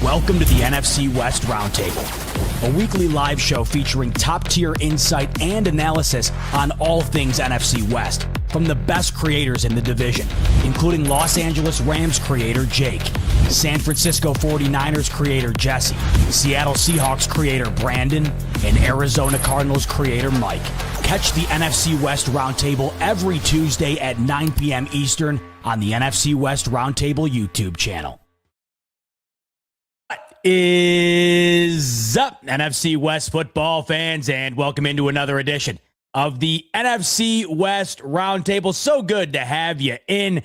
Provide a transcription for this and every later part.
Welcome to the NFC West Roundtable, a weekly live show featuring top-tier insight and analysis on all things NFC West from the best creators in the division, including Los Angeles Rams creator Jake, San Francisco 49ers creator Jesse, Seattle Seahawks creator Brandon, and Arizona Cardinals creator Mike. Catch the NFC West Roundtable every Tuesday at 9 p.m. Eastern on the NFC West Roundtable YouTube channel. Is up, NFC West football fans, and welcome into another edition of the NFC West Roundtable. So good to have you in.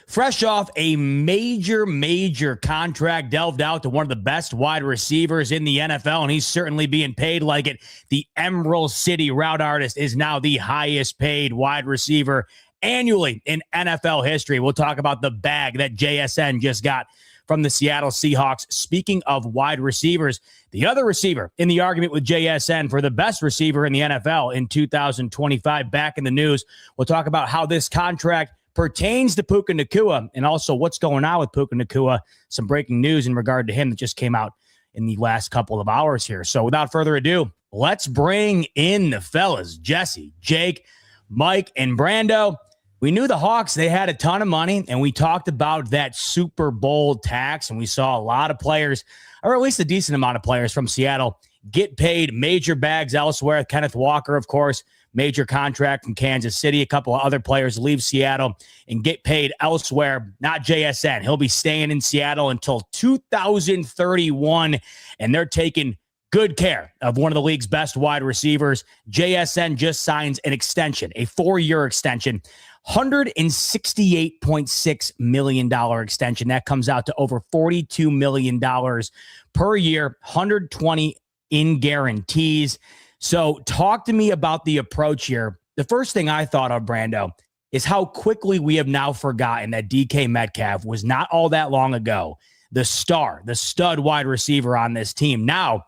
Fresh off a major contract, delved out to one of the best wide receivers in the NFL, and he's certainly being paid like it. The Emerald City route artist is now the highest paid wide receiver annually in NFL history. We'll talk about the bag that JSN just got from the Seattle Seahawks. Speaking of wide receivers, the other receiver in the argument with JSN for the best receiver in the NFL in 2025 back in the news. We'll talk about how this contract pertains to Puka Nacua and also what's going on with Puka Nacua. Some breaking news in regard to him that just came out in the last couple of hours here. So without further ado, let's bring in the fellas, Jesse, Jake, Mike, and Brando. We knew the Hawks, they had a ton of money, and we talked about that Super Bowl tax, and we saw a lot of players, or at least a decent amount of players from Seattle, get paid major bags elsewhere. Kenneth Walker, of course, major contract from Kansas City. A couple of other players leave Seattle and get paid elsewhere. Not JSN. He'll be staying in Seattle until 2031, and they're taking good care of one of the league's best wide receivers. JSN just signs an extension, a 4-year extension, $168.6 million extension. That comes out to over $42 million per year, 120 in guarantees. So talk to me about the approach here. The first thing I thought of, Brando, is how quickly we have now forgotten that DK Metcalf was not all that long ago the stud wide receiver on this team. Now,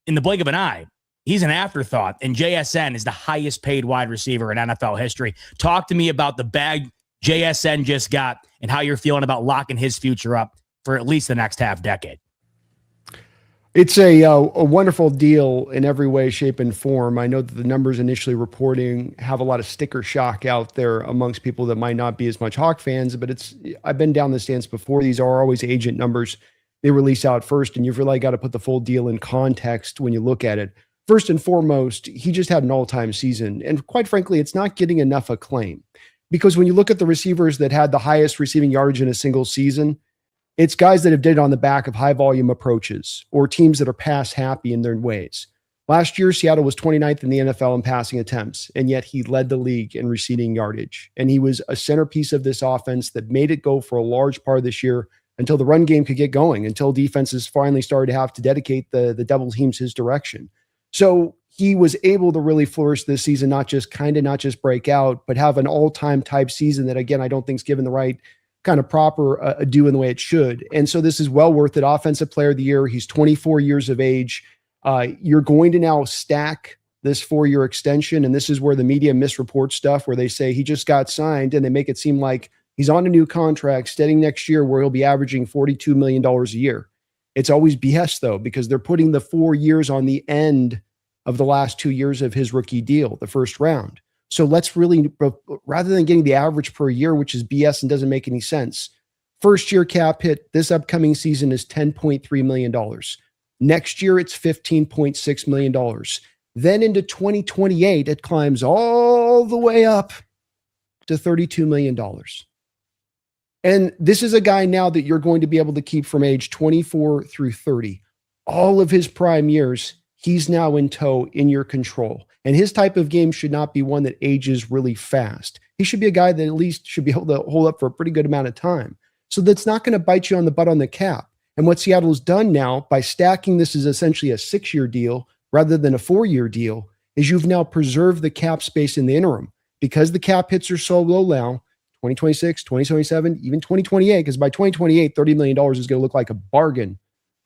in the blink of an eye, he's an afterthought, and JSN is the highest paid wide receiver in NFL history. Talk to me about the bag JSN just got and how you're feeling about locking his future up for at least the next half decade. It's a wonderful deal in every way, shape, and form. I know that the numbers initially reporting have a lot of sticker shock out there amongst people that might not be as much Hawk fans, but I've been down this dance before. These are always agent numbers. They release out first, and you've really got to put the full deal in context when you look at it. First and foremost, he just had an all-time season, and quite frankly, it's not getting enough acclaim. Because when you look at the receivers that had the highest receiving yardage in a single season, it's guys that have did it on the back of high-volume approaches or teams that are pass-happy in their ways. Last year, Seattle was 29th in the NFL in passing attempts, and yet he led the league in receiving yardage. And he was a centerpiece of this offense that made it go for a large part of this year until the run game could get going, until defenses finally started to have to dedicate the double teams his direction. So he was able to really flourish this season, not just break out, but have an all-time type season that, again, I don't think is given the right kind of proper due in the way it should. And so this is well worth it. Offensive Player of the Year. He's 24 years of age. You're going to now stack this 4-year extension, and this is where the media misreports stuff, where they say he just got signed, and they make it seem like he's on a new contract starting next year where he'll be averaging $42 million a year. It's always BS, though, because they're putting the 4 years on the end of the last 2 years of his rookie deal, the first round. So let's really, rather than getting the average per year, which is BS and doesn't make any sense, first year cap hit this upcoming season is $10.3 million. Next year, it's $15.6 million. Then into 2028, it climbs all the way up to $32 million. And this is a guy now that you're going to be able to keep from age 24 through 30. All of his prime years, he's now in tow, in your control. And his type of game should not be one that ages really fast. He should be a guy that at least should be able to hold up for a pretty good amount of time. So that's not going to bite you on the butt on the cap. And what Seattle's done now by stacking this as essentially a 6-year deal rather than a 4-year deal is you've now preserved the cap space in the interim. Because the cap hits are so low now, 2026, 2027, even 2028, because by 2028, $30 million is going to look like a bargain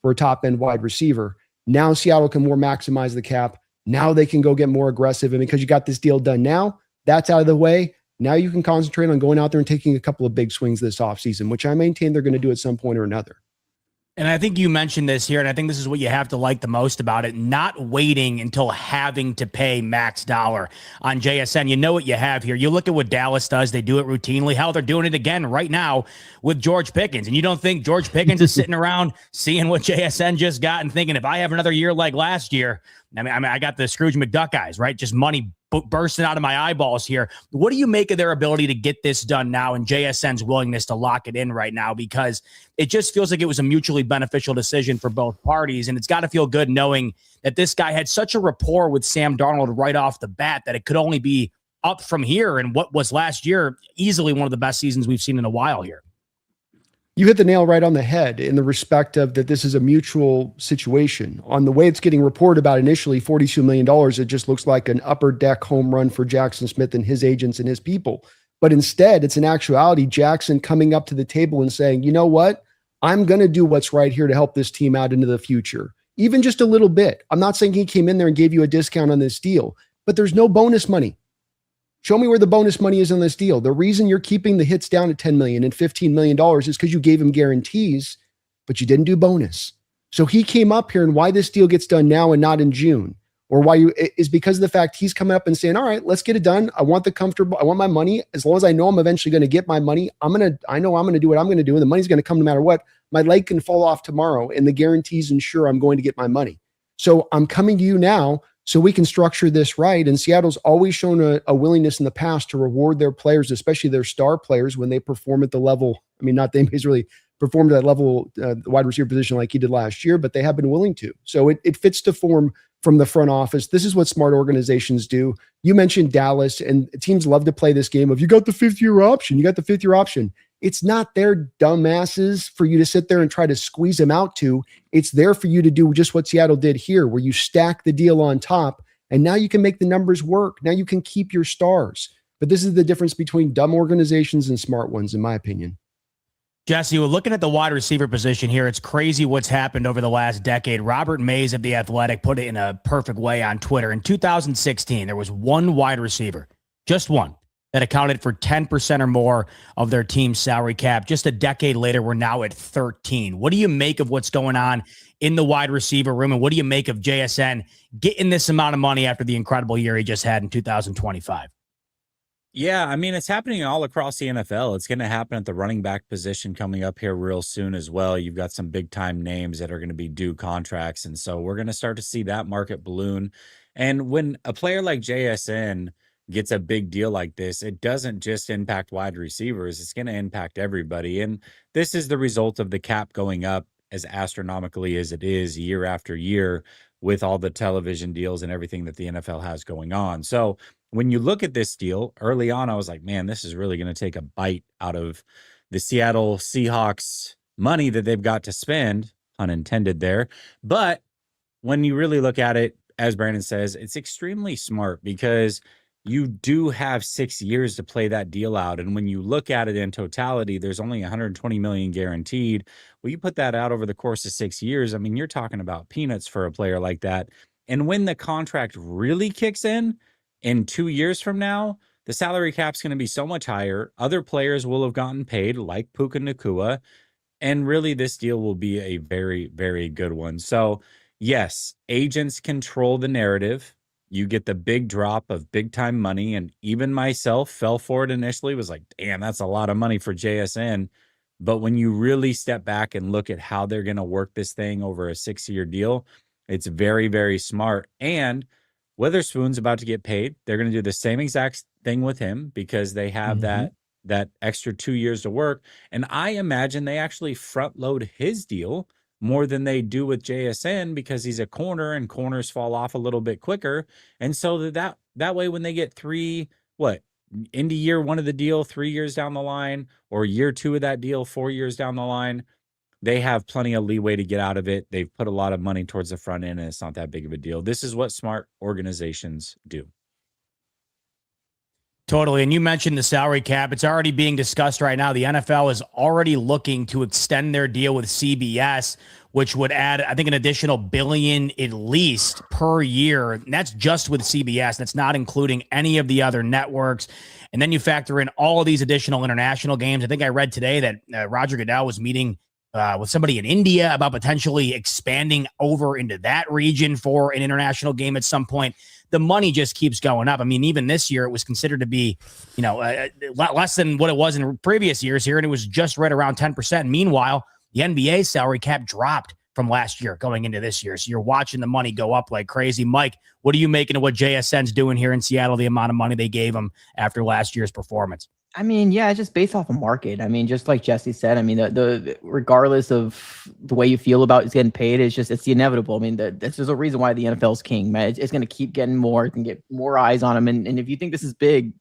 for a top-end wide receiver. Now Seattle can more maximize the cap. Now they can go get more aggressive. And because you got this deal done now, that's out of the way. Now you can concentrate on going out there and taking a couple of big swings this offseason, which I maintain they're going to do at some point or another. And I think you mentioned this here, and I think this is what you have to like the most about it, not waiting until having to pay max dollar on JSN. You know what you have here. You look at what Dallas does. They do it routinely. Hell, they're doing it again right now with George Pickens. And you don't think George Pickens is sitting around seeing what JSN just got and thinking, if I have another year like last year, I got the Scrooge McDuck eyes, right? Just money bursting out of my eyeballs here. What do you make of their ability to get this done now and JSN's willingness to lock it in right now? Because it just feels like it was a mutually beneficial decision for both parties. And it's got to feel good knowing that this guy had such a rapport with Sam Darnold right off the bat that it could only be up from here. And what was last year easily one of the best seasons we've seen in a while here. You hit the nail right on the head in the respect of that this is a mutual situation. On the way it's getting reported about initially, $42 million, it just looks like an upper deck home run for Jaxon Smith and his agents and his people. But instead, it's in actuality, Jaxon coming up to the table and saying, you know what? I'm going to do what's right here to help this team out into the future. Even just a little bit. I'm not saying he came in there and gave you a discount on this deal, but there's no bonus money. Show me where the bonus money is on this deal. The reason you're keeping the hits down to $10 million and $15 million is because you gave him guarantees, but you didn't do bonus. So he came up here, and why this deal gets done now and not in June, or why is because of the fact he's coming up and saying, all right, let's get it done. I want my money. As long as I know I'm eventually going to get my money, I know I'm going to do what I'm going to do. And the money's going to come no matter what. My leg can fall off tomorrow and the guarantees ensure I'm going to get my money. So I'm coming to you now so we can structure this right. And Seattle's always shown a willingness in the past to reward their players, especially their star players, when they perform at the level. I mean, not they he's really performed at that level, the wide receiver position like he did last year, but they have been willing to. So it fits the form from the front office. This is what smart organizations do. You mentioned Dallas, and teams love to play this game of, you got the fifth-year option. You got the fifth-year option. It's not their dumbasses for you to sit there and try to squeeze them out to. It's there for you to do just what Seattle did here, where you stack the deal on top, and now you can make the numbers work. Now you can keep your stars. But this is the difference between dumb organizations and smart ones, in my opinion. Jesse, we're looking at the wide receiver position here. It's crazy what's happened over the last decade. Robert Mays of The Athletic put it in a perfect way on Twitter. In 2016, there was one wide receiver, just one, that accounted for 10% or more of their team's salary cap. Just a decade later, we're now at 13. What do you make of what's going on in the wide receiver room? And what do you make of JSN getting this amount of money after the incredible year he just had in 2025? Yeah, I mean, it's happening all across the NFL. It's going to happen at the running back position coming up here real soon as well. You've got some big time names that are going to be due contracts. And so we're going to start to see that market balloon. And when a player like JSN gets a big deal like this, it doesn't just impact wide receivers. It's going to impact everybody. And this is the result of the cap going up as astronomically as it is year after year with all the television deals and everything that the NFL has going on. So when you look at this deal early on, I was like, man, this is really going to take a bite out of the Seattle Seahawks money that they've got to spend, unintended there. But when you really look at it, as Brandon says, it's extremely smart because you do have 6 years to play that deal out. And when you look at it in totality, there's only 120 million guaranteed. Well, you put that out over the course of 6 years. I mean, you're talking about peanuts for a player like that. And when the contract really kicks in 2 years from now, the salary cap's going to be so much higher. Other players will have gotten paid, like Puka Nacua. And really, this deal will be a very, very good one. So, yes, agents control the narrative. You get the big drop of big time money. And even myself fell for it initially, was like, damn, that's a lot of money for JSN. But when you really step back and look at how they're going to work this thing over a 6-year deal, it's very, very smart. And Witherspoon's about to get paid. They're going to do the same exact thing with him because they have that extra 2 years to work. And I imagine they actually front load his deal more than they do with JSN because he's a corner and corners fall off a little bit quicker. And so that way, when they get into year one of the deal, 3 years down the line, or year two of that deal, 4 years down the line, they have plenty of leeway to get out of it. They've put a lot of money towards the front end, and it's not that big of a deal. This is what smart organizations do. Totally. And you mentioned the salary cap. It's already being discussed right now. The NFL is already looking to extend their deal with CBS, which would add, I think, an additional $1 billion at least per year. And that's just with CBS. That's not including any of the other networks. And then you factor in all of these additional international games. I think I read today that Roger Goodell was meeting with somebody in India about potentially expanding over into that region for an international game at some point. The money just keeps going up. I mean, even this year, it was considered to be, a lot less than what it was in previous years here, and it was just right around 10%. Meanwhile, the NBA salary cap dropped from last year going into this year. So you're watching the money go up like crazy. Mike, what are you making of what JSN's doing here in Seattle, the amount of money they gave him after last year's performance? I mean, yeah, it's just based off of market. I mean, just like Jesse said, I mean, the regardless of the way you feel about it's getting paid, it's the inevitable. I mean, there's a reason why the NFL's king, man. It's going to keep getting more. It can get more eyes on him. And if you think this is big,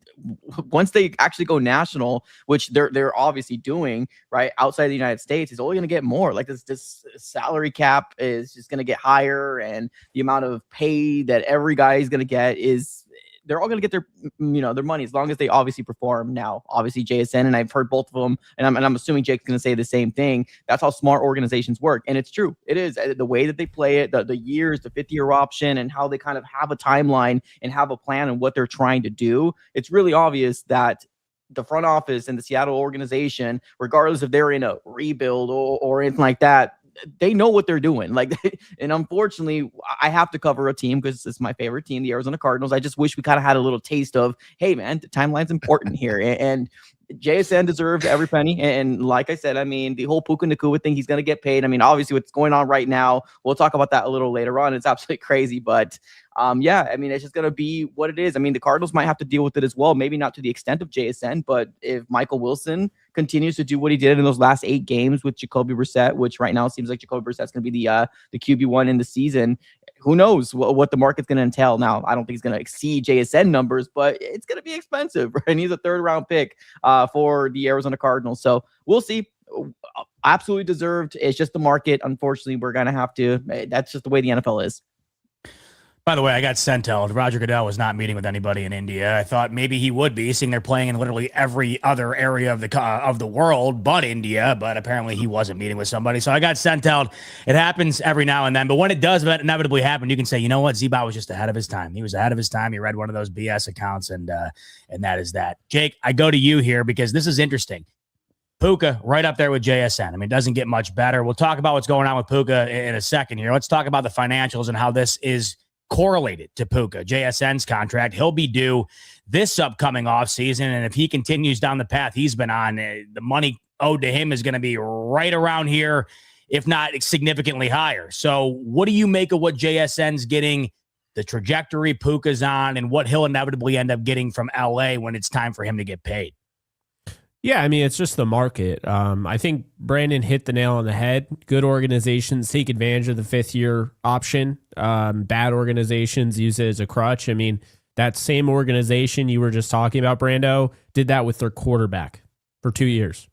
once they actually go national, which they're obviously doing, right, outside the United States, it's only going to get more. Like this salary cap is just going to get higher, and the amount of pay that every guy is going to get is. They're all going to get their money as long as they obviously perform. Now, obviously JSN, and I've heard both of them, and I'm assuming Jake's going to say the same thing. That's how smart organizations work, and it's true. It is the way that they play it, the years, the 5th-year option, and how they kind of have a timeline and have a plan and what they're trying to do. It's really obvious that the front office and the Seattle organization, regardless if they're in a rebuild or anything like that, they know what they're doing. Like, and unfortunately, I have to cover a team because it's my favorite team, the Arizona Cardinals. I just wish we kind of had a little taste of, hey, man, the timeline's important here. And JSN deserves every penny. And like I said, I mean, the whole Puka Nacua thing, he's going to get paid. I mean, obviously what's going on right now, we'll talk about that a little later on. It's absolutely crazy. But yeah, I mean, it's just going to be what it is. I mean, the Cardinals might have to deal with it as well. Maybe not to the extent of JSN, but if Michael Wilson continues to do what he did in those last 8 games with Jacoby Brissett, which right now seems like Jacoby Brissett's going to be the QB1 in the season, who knows what the market's going to entail. Now, I don't think he's going to exceed JSN numbers, but it's going to be expensive, right? And he's a 3rd-round pick for the Arizona Cardinals. So we'll see. Absolutely deserved. It's just the market. Unfortunately, we're going to have to. That's just the way the NFL is. By the way, I got sent told Roger Goodell was not meeting with anybody in India. I thought maybe he would be, seeing they're playing in literally every other area of the world but India, but apparently he wasn't meeting with somebody. So I got sent told. It happens every now and then, but when it does inevitably happen, you can say, you know what, Z-Bot was just ahead of his time. He was ahead of his time. He read one of those BS accounts, and that is that. Jake, I go to you here because this is interesting. Puka right up there with JSN. I mean, it doesn't get much better. We'll talk about what's going on with Puka in a second here. Let's talk about the financials and how this is correlated to Puka. JSN's contract, he'll be due this upcoming offseason, and if he continues down the path he's been on, the money owed to him is going to be right around here, if not significantly higher. So what do you make of what JSN's getting, the trajectory Puka's on, and what he'll inevitably end up getting from LA when it's time for him to get paid? Yeah, I mean, it's just the market. I think Brandon hit the nail on the head. Good organizations take advantage of the 5th-year option. Bad organizations use it as a crutch. I mean, that same organization you were just talking about, Brando, did that with their quarterback for 2 years.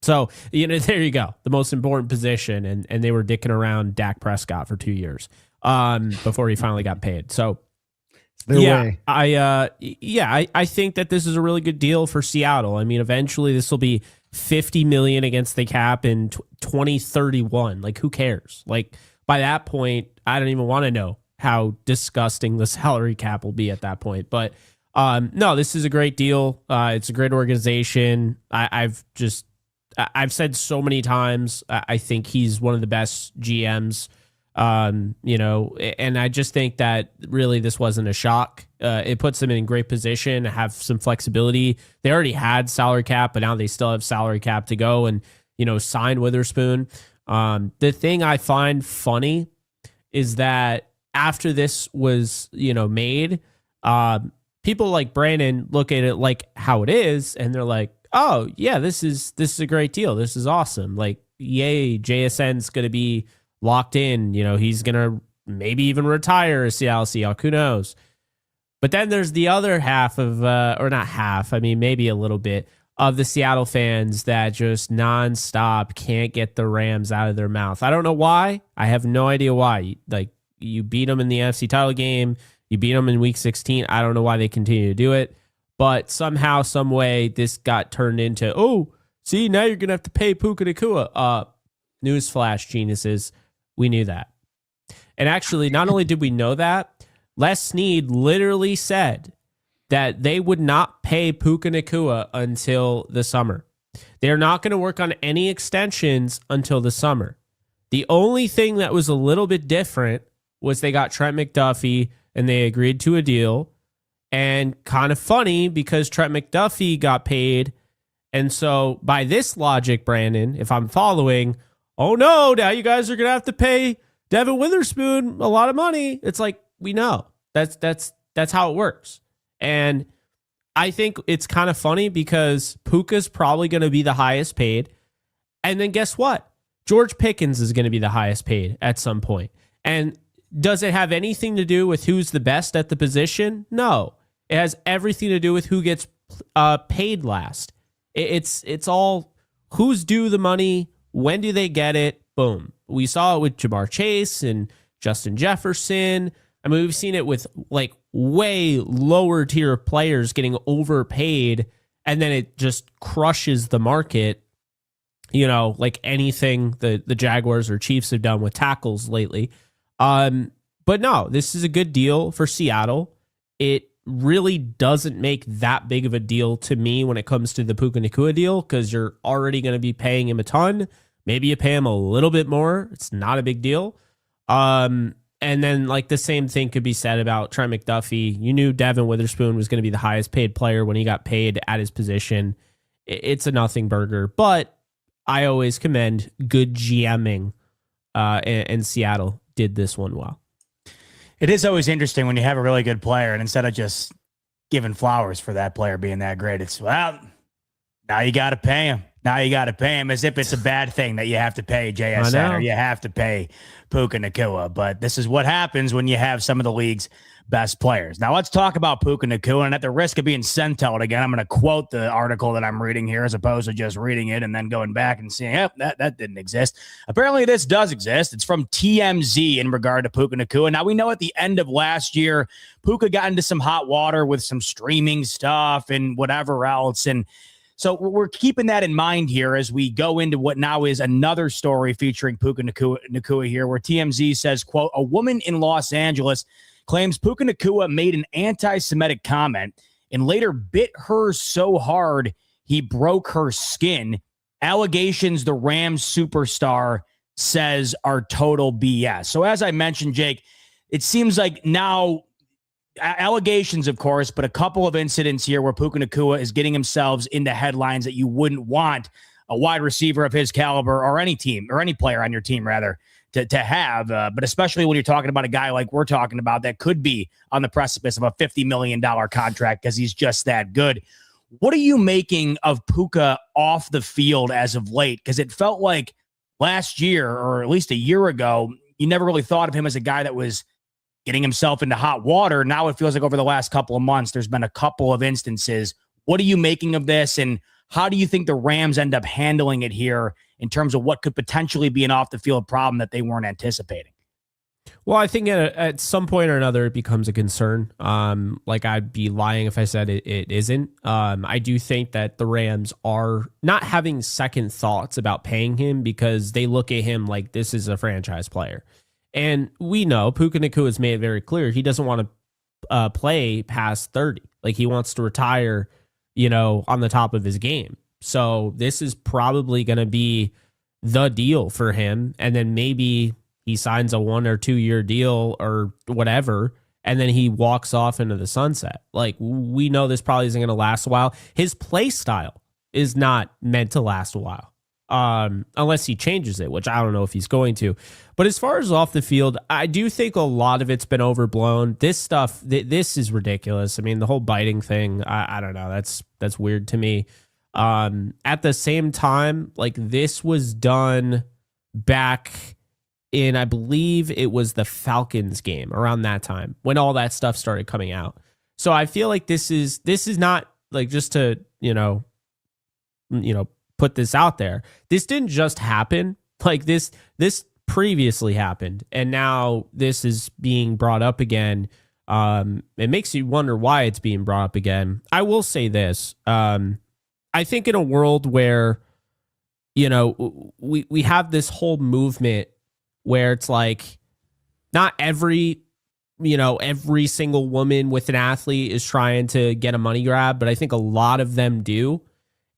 So, there you go. The most important position, and they were dicking around Dak Prescott for 2 years before he finally got paid. So, I think that this is a really good deal for Seattle. I mean, eventually this will be $50 million against the cap in 2031. Like, who cares? Like, by that point, I don't even want to know how disgusting the salary cap will be at that point. But no, this is a great deal. It's a great organization. I've said so many times, I think he's one of the best GMs. And I just think that really this wasn't a shock. It puts them in great position, have some flexibility. They already had salary cap, but now they still have salary cap to go and, sign Witherspoon. The thing I find funny is that after this was, made, people like Brandon look at it like how it is, and they're like, oh yeah, this is a great deal. This is awesome. Like, yay, JSN's going to be locked in, he's going to maybe even retire as Seattle Seahawks, who knows? But then there's the other half of, or not half, I mean, maybe a little bit of the Seattle fans that just nonstop can't get the Rams out of their mouth. I don't know why. I have no idea why. Like, you beat them in the NFC title game. You beat them in week 16. I don't know why they continue to do it. But somehow, some way, this got turned into, oh, see, now you're going to have to pay Puka Nacua. Newsflash, geniuses. We knew that. And actually, not only did we know that, Les Snead literally said that they would not pay Puka Nacua until the summer. They're not going to work on any extensions until the summer. The only thing that was a little bit different was they got Trent McDuffie and they agreed to a deal. And kind of funny because Trent McDuffie got paid. And so by this logic, Brandon, if I'm following, oh no, now you guys are going to have to pay Devin Witherspoon a lot of money. It's like, we know that's how it works. And I think it's kind of funny because Puka's probably going to be the highest paid. And then guess what? George Pickens is going to be the highest paid at some point. And does it have anything to do with who's the best at the position? No. It has everything to do with who gets paid last. It's all who's due the money, when do they get it, boom. We saw it with Jamar Chase and Justin Jefferson. I mean, we've seen it with like way lower tier players getting overpaid, and then it just crushes the market, you know, like anything the Jaguars or Chiefs have done with tackles lately. But no, this is a good deal for Seattle. It really doesn't make that big of a deal to me when it comes to the Puka Nacua deal because you're already going to be paying him a ton. Maybe you pay him a little bit more. It's not a big deal. And then like the same thing could be said about Trent McDuffie. You knew Devin Witherspoon was going to be the highest paid player when he got paid at his position. It's a nothing burger, but I always commend good GMing, and Seattle did this one well. It is always interesting when you have a really good player and instead of just giving flowers for that player being that great, it's, well, now you got to pay him. Now you got to pay him as if it's a bad thing that you have to pay JSN or you have to pay Puka Nacua. But this is what happens when you have some of the league's best players. Now let's talk about Puka Nacua. And at the risk of being sentimental again, I'm going to quote the article that I'm reading here as opposed to just reading it and then going back and seeing, yep, that didn't exist. Apparently this does exist. It's from TMZ in regard to Puka Nacua. Now we know at the end of last year, Puka got into some hot water with some streaming stuff and whatever else. And so we're keeping that in mind here as we go into what now is another story featuring Puka Nacua here, where TMZ says, quote, a woman in Los Angeles claims Puka Nacua made an anti-Semitic comment and later bit her so hard he broke her skin. Allegations the Rams superstar says are total BS. So as I mentioned, Jake, it seems like now allegations, of course, but a couple of incidents here where Puka Nacua is getting himself into headlines that you wouldn't want a wide receiver of his caliber or any team or any player on your team, rather, to have. But especially when you're talking about a guy like we're talking about that could be on the precipice of a $50 million contract because he's just that good. What are you making of Puka off the field as of late? Because it felt like last year, or at least a year ago, you never really thought of him as a guy that was getting himself into hot water. Now it feels like over the last couple of months, there's been a couple of instances. What are you making of this? And how do you think the Rams end up handling it here in terms of what could potentially be an off the field problem that they weren't anticipating? Well, I think at some point or another, it becomes a concern. Like I'd be lying if I said it isn't. I do think that the Rams are not having second thoughts about paying him because they look at him like this is a franchise player. And we know Puka Nacua has made it very clear he doesn't want to play past 30. Like he wants to retire, you know, on the top of his game. So this is probably going to be the deal for him. And then maybe he signs a 1 or 2 year deal or whatever, and then he walks off into the sunset. Like we know this probably isn't going to last a while. His play style is not meant to last a while. Unless he changes it, which I don't know if he's going to. But as far as off the field, I do think a lot of it's been overblown. This stuff, this is ridiculous. I mean, the whole biting thing, I don't know. That's weird to me. At the same time, like this was done back in, I believe it was the Falcons game around that time when all that stuff started coming out. So I feel like this is not like just to, you know, put this out there. This didn't just happen. Like this previously happened, and now this is being brought up again. It makes you wonder why it's being brought up again. I will say this. I think in a world where, you know, we have this whole movement where it's like not every single woman with an athlete is trying to get a money grab, but I think a lot of them do.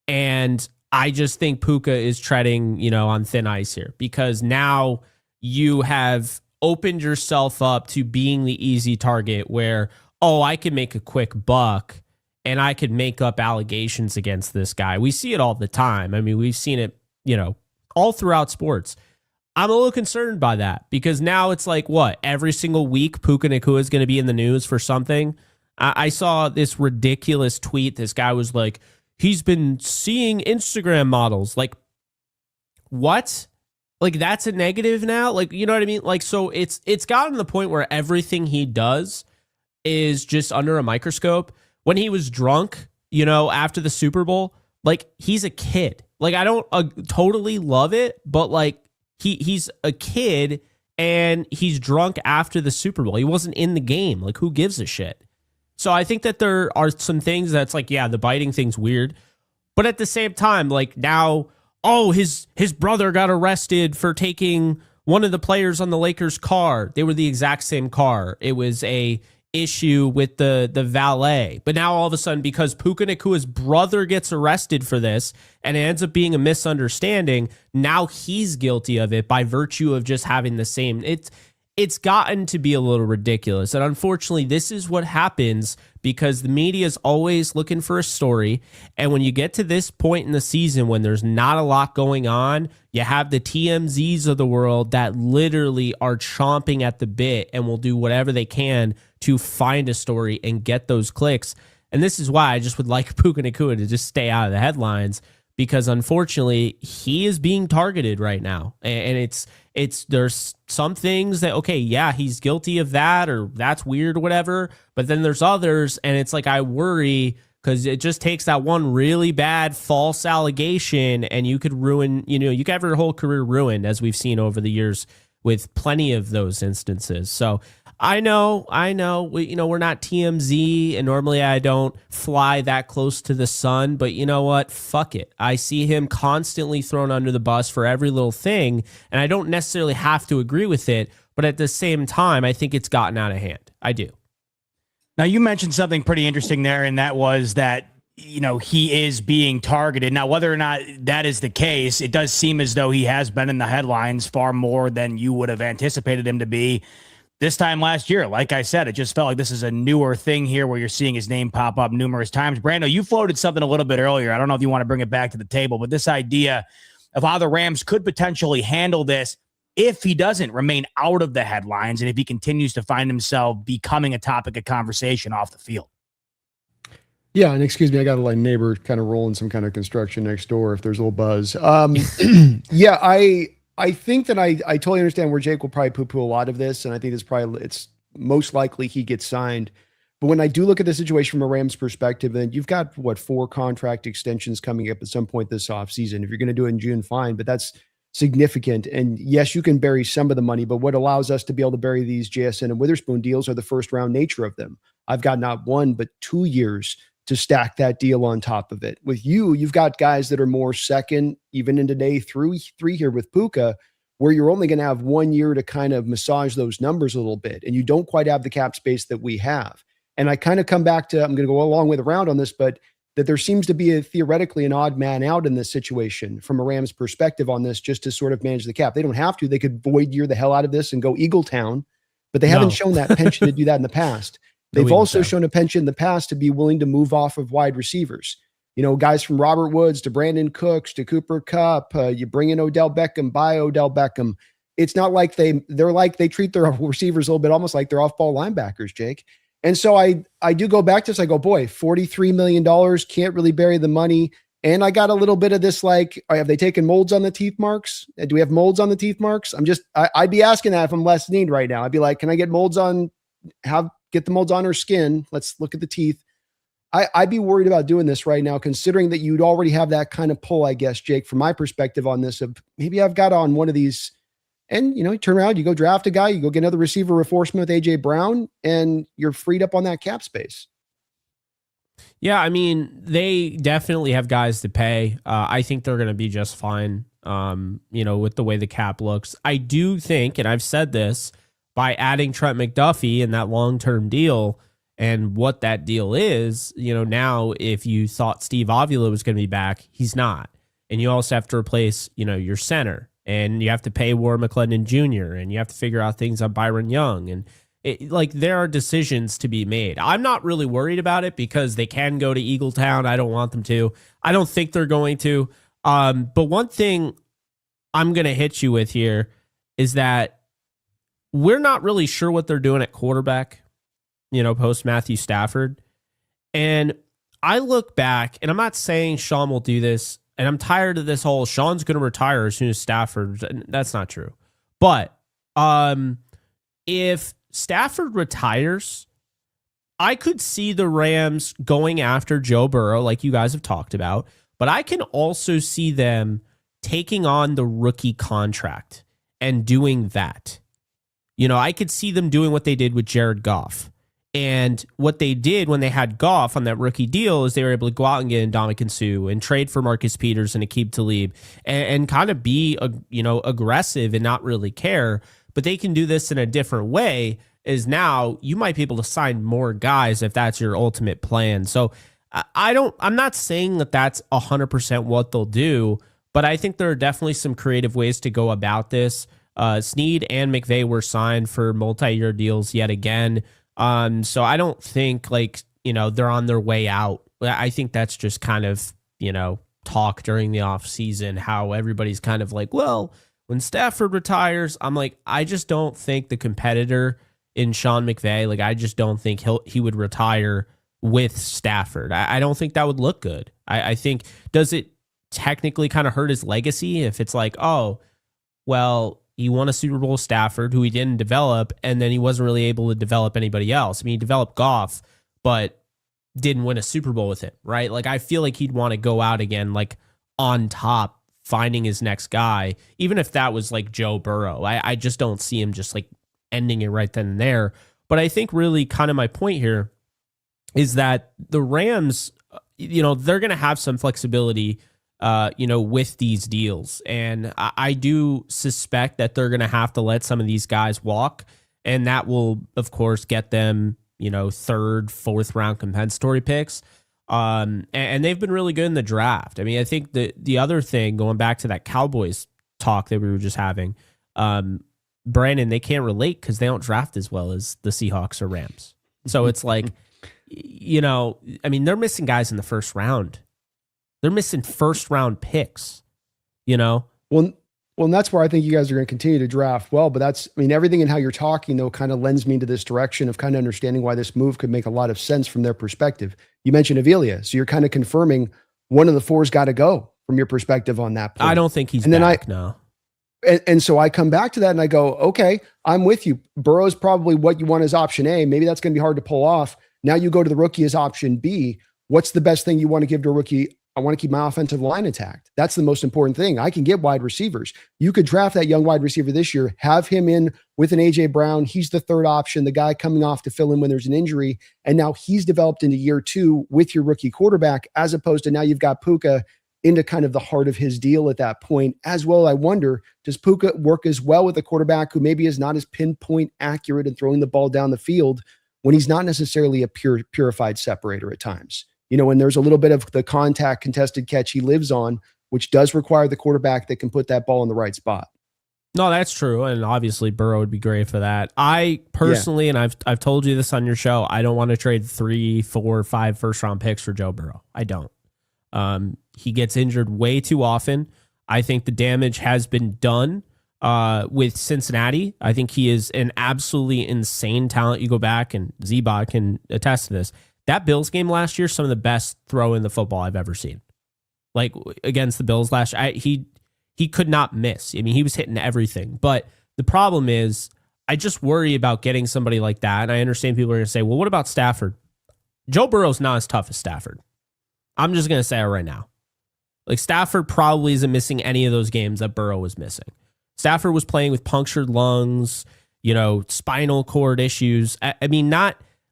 And I just think Puka is treading, on thin ice here, because now you have opened yourself up to being the easy target where, oh, I can make a quick buck and I could make up allegations against this guy. We see it all the time. I mean, we've seen it, all throughout sports. I'm a little concerned by that, because now it's like, what, every single week Puka Nacua is going to be in the news for something. I saw this ridiculous tweet. This guy was like, he's been seeing Instagram models. Like, what? Like, that's a negative now? Like, you know what I mean? Like, so it's gotten to the point where everything he does is just under a microscope. When he was drunk, after the Super Bowl, like, he's a kid. Like, I don't totally love it, but like, he's a kid and he's drunk after the Super Bowl. He wasn't in the game. Like, who gives a shit? So I think that there are some things that's like, yeah, the biting thing's weird. But at the same time, like, now, oh, his brother got arrested for taking one of the players on the Lakers' car. They were the exact same car. It was a issue with the valet. But now all of a sudden, because Puka Nacua's brother gets arrested for this and it ends up being a misunderstanding, now he's guilty of it by virtue of just having the same. It's gotten to be a little ridiculous. And unfortunately, this is what happens because the media is always looking for a story. And when you get to this point in the season when there's not a lot going on, you have the TMZs of the world that literally are chomping at the bit and will do whatever they can to find a story and get those clicks. And this is why I just would like Puka Nacua to just stay out of the headlines, because unfortunately he is being targeted right now. And there's some things that, okay, yeah, he's guilty of that, or that's weird or whatever. But then there's others, and it's like, I worry, because it just takes that one really bad false allegation and you could ruin, you could have your whole career ruined, as we've seen over the years with plenty of those instances. So I know, we're not TMZ, and normally I don't fly that close to the sun, but you know what? Fuck it. I see him constantly thrown under the bus for every little thing, and I don't necessarily have to agree with it, but at the same time, I think it's gotten out of hand. I do. Now, you mentioned something pretty interesting there, and that was that, he is being targeted. Now, whether or not that is the case, it does seem as though he has been in the headlines far more than you would have anticipated him to be this time last year. Like I said, it just felt like this is a newer thing here where you're seeing his name pop up numerous times. Brando, you floated something a little bit earlier. I don't know if you want to bring it back to the table, but this idea of how the Rams could potentially handle this if he doesn't remain out of the headlines and if he continues to find himself becoming a topic of conversation off the field. Yeah, and excuse me, I got a neighbor kind of rolling some kind of construction next door if there's a little buzz. Yeah, I think that I totally understand where Jake will probably poo-poo a lot of this, and I think it's most likely he gets signed. But when I do look at the situation from a Rams perspective, then you've got, 4 contract extensions coming up at some point this offseason. If you're going to do it in June, fine, but that's significant. And yes, you can bury some of the money, but what allows us to be able to bury these JSN and Witherspoon deals are the first-round nature of them. I've got not 1, but 2 years to stack that deal on top of it. With you've got guys that are more second, even into day 3 here with Puka, where you're only going to have 1 year to kind of massage those numbers a little bit. And you don't quite have the cap space that we have. And I kind of come back to, I'm going to go a long way around on this, but that there seems to be theoretically an odd man out in this situation from a Rams perspective on this, just to sort of manage the cap. They don't have to. They could void year the hell out of this and go Eagle Town, but they haven't shown that penchant to do that in the past. They've also shown a penchant in the past to be willing to move off of wide receivers. Guys from Robert Woods to Brandon Cooks to Cooper Kupp. You bring in Odell Beckham, buy Odell Beckham. It's not like they treat their receivers a little bit almost like they're off-ball linebackers, Jake. And so I do go back to this. I go, boy, $43 million, can't really bury the money. And I got a little bit of this, have they taken molds on the teeth marks? Do we have molds on the teeth marks? I'd be asking that if I'm Les Snead right now. I'd be like, can I get molds on, get the molds on her skin? Let's look at the teeth. I'd be worried about doing this right now, considering that you'd already have that kind of pull, I guess, Jake, from my perspective on this, of maybe I've got on one of these, and you turn around, you go draft a guy, you go get another receiver reinforcement with AJ Brown, and you're freed up on that cap space. Yeah, I mean, they definitely have guys to pay. I think they're going to be just fine, with the way the cap looks. I do think, and I've said this, by adding Trent McDuffie in that long-term deal and what that deal is, now if you thought Steve Avila was going to be back, he's not. and you also have to replace, your center, and you have to pay War McClendon Jr., and you have to figure out things on Byron Young, and there are decisions to be made. I'm not really worried about it because they can go to Eagletown. I don't want them to. I don't think they're going to. But one thing I'm going to hit you with here is that we're not really sure what they're doing at quarterback, post Matthew Stafford. And I look back, and I'm not saying Sean will do this, and I'm tired of this whole Sean's going to retire as soon as Stafford. That's not true. But if Stafford retires, I could see the Rams going after Joe Burrow, like you guys have talked about, but I can also see them taking on the rookie contract and doing that. I could see them doing what they did with Jared Goff. And what they did when they had Goff on that rookie deal is they were able to go out and get Ndamukong Suh and trade for Marcus Peters and Aqib Talib and kind of be, aggressive and not really care. But they can do this in a different way, is now you might be able to sign more guys if that's your ultimate plan. So I'm not saying that that's 100% what they'll do, but I think there are definitely some creative ways to go about this. Snead and McVay were signed for multi-year deals yet again. So I don't think they're on their way out. I think that's just kind of, talk during the off season, how everybody's kind of like, well, when Stafford retires, I'm like, I just don't think the competitor in Sean McVay, I just don't think he would retire with Stafford. I don't think that would look good. I think, does it technically kind of hurt his legacy if it's like, oh, well, he won a Super Bowl with Stafford, who he didn't develop, and then he wasn't really able to develop anybody else. I mean, he developed Goff, but didn't win a Super Bowl with it, right? I feel like he'd want to go out again, on top, finding his next guy, even if that was Joe Burrow. I just don't see him just ending it right then and there. But I think really kind of my point here is that the Rams, they're going to have some flexibility with these deals. And I do suspect that they're going to have to let some of these guys walk. And that will, of course, get them, third, fourth round compensatory picks. And they've been really good in the draft. I mean, I think the other thing, going back to that Cowboys talk that we were just having, Brandon, they can't relate because they don't draft as well as the Seahawks or Rams. So it's I mean, they're missing guys in the first round. They're missing first round picks, Well, and that's where I think you guys are going to continue to draft well. But everything in how you're talking, though, kind of lends me into this direction of kind of understanding why this move could make a lot of sense from their perspective. You mentioned Avila, so you're kind of confirming one of the four's got to go from your perspective on that point. I don't think he's back, no. And so I come back to that and I go, okay, I'm with you. Burrow's probably what you want as option A. Maybe that's going to be hard to pull off. Now you go to the rookie as option B. What's the best thing you want to give to a rookie? I want to keep my offensive line intact. That's the most important thing. I can get wide receivers. You could draft that young wide receiver this year, have him in with an A.J. Brown. He's the third option, the guy coming off to fill in when there's an injury. And now he's developed into year two with your rookie quarterback, as opposed to now you've got Puka into kind of the heart of his deal at that point. As well, I wonder, does Puka work as well with a quarterback who maybe is not as pinpoint accurate in throwing the ball down the field when he's not necessarily a purified separator at times? When there's a little bit of the contact contested catch he lives on, which does require the quarterback that can put that ball in the right spot. No, that's true. And obviously Burrow would be great for that. I personally, and I've told you this on your show, I don't want to trade 3, 4, 5 first round picks for Joe Burrow. I don't. He gets injured way too often. I think the damage has been done with Cincinnati. I think he is an absolutely insane talent. You go back, and Zebot can attest to this. That Bills game last year, some of the best throw in the football I've ever seen. Against the Bills last year, he could not miss. I mean, he was hitting everything. But the problem is, I just worry about getting somebody like that. And I understand people are going to say, well, what about Stafford? Joe Burrow's not as tough as Stafford. I'm just going to say it right now. Stafford probably isn't missing any of those games that Burrow was missing. Stafford was playing with punctured lungs, spinal cord issues. I mean,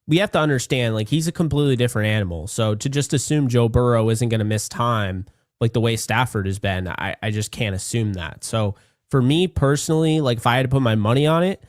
we have to understand, he's a completely different animal. So to just assume Joe Burrow isn't going to miss time the way Stafford has been, I just can't assume that. So for me personally, if I had to put my money on it,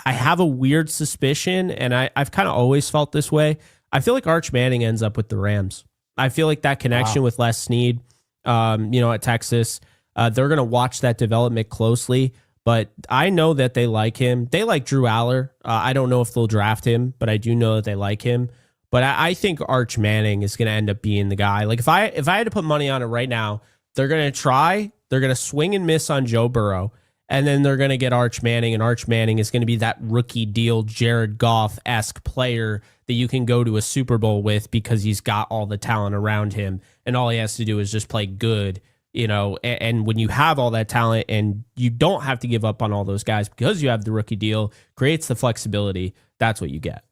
I have a weird suspicion, and I've kind of always felt this way. I feel like Arch Manning ends up with the Rams. I feel like that connection with Les Snead, at Texas. They're going to watch that development closely, but I know that they like him. They like Drew Aller. I don't know if they'll draft him, but I do know that they like him. But I think Arch Manning is going to end up being the guy. Like if I had to put money on it right now, they're going to swing and miss on Joe Burrow, and then they're going to get Arch Manning, and Arch Manning is going to be that rookie deal, Jared Goff-esque player that you can go to a Super Bowl with because he's got all the talent around him, and all he has to do is just play good, and when you have all that talent and you don't have to give up on all those guys because you have the rookie deal, creates the flexibility. That's what you get.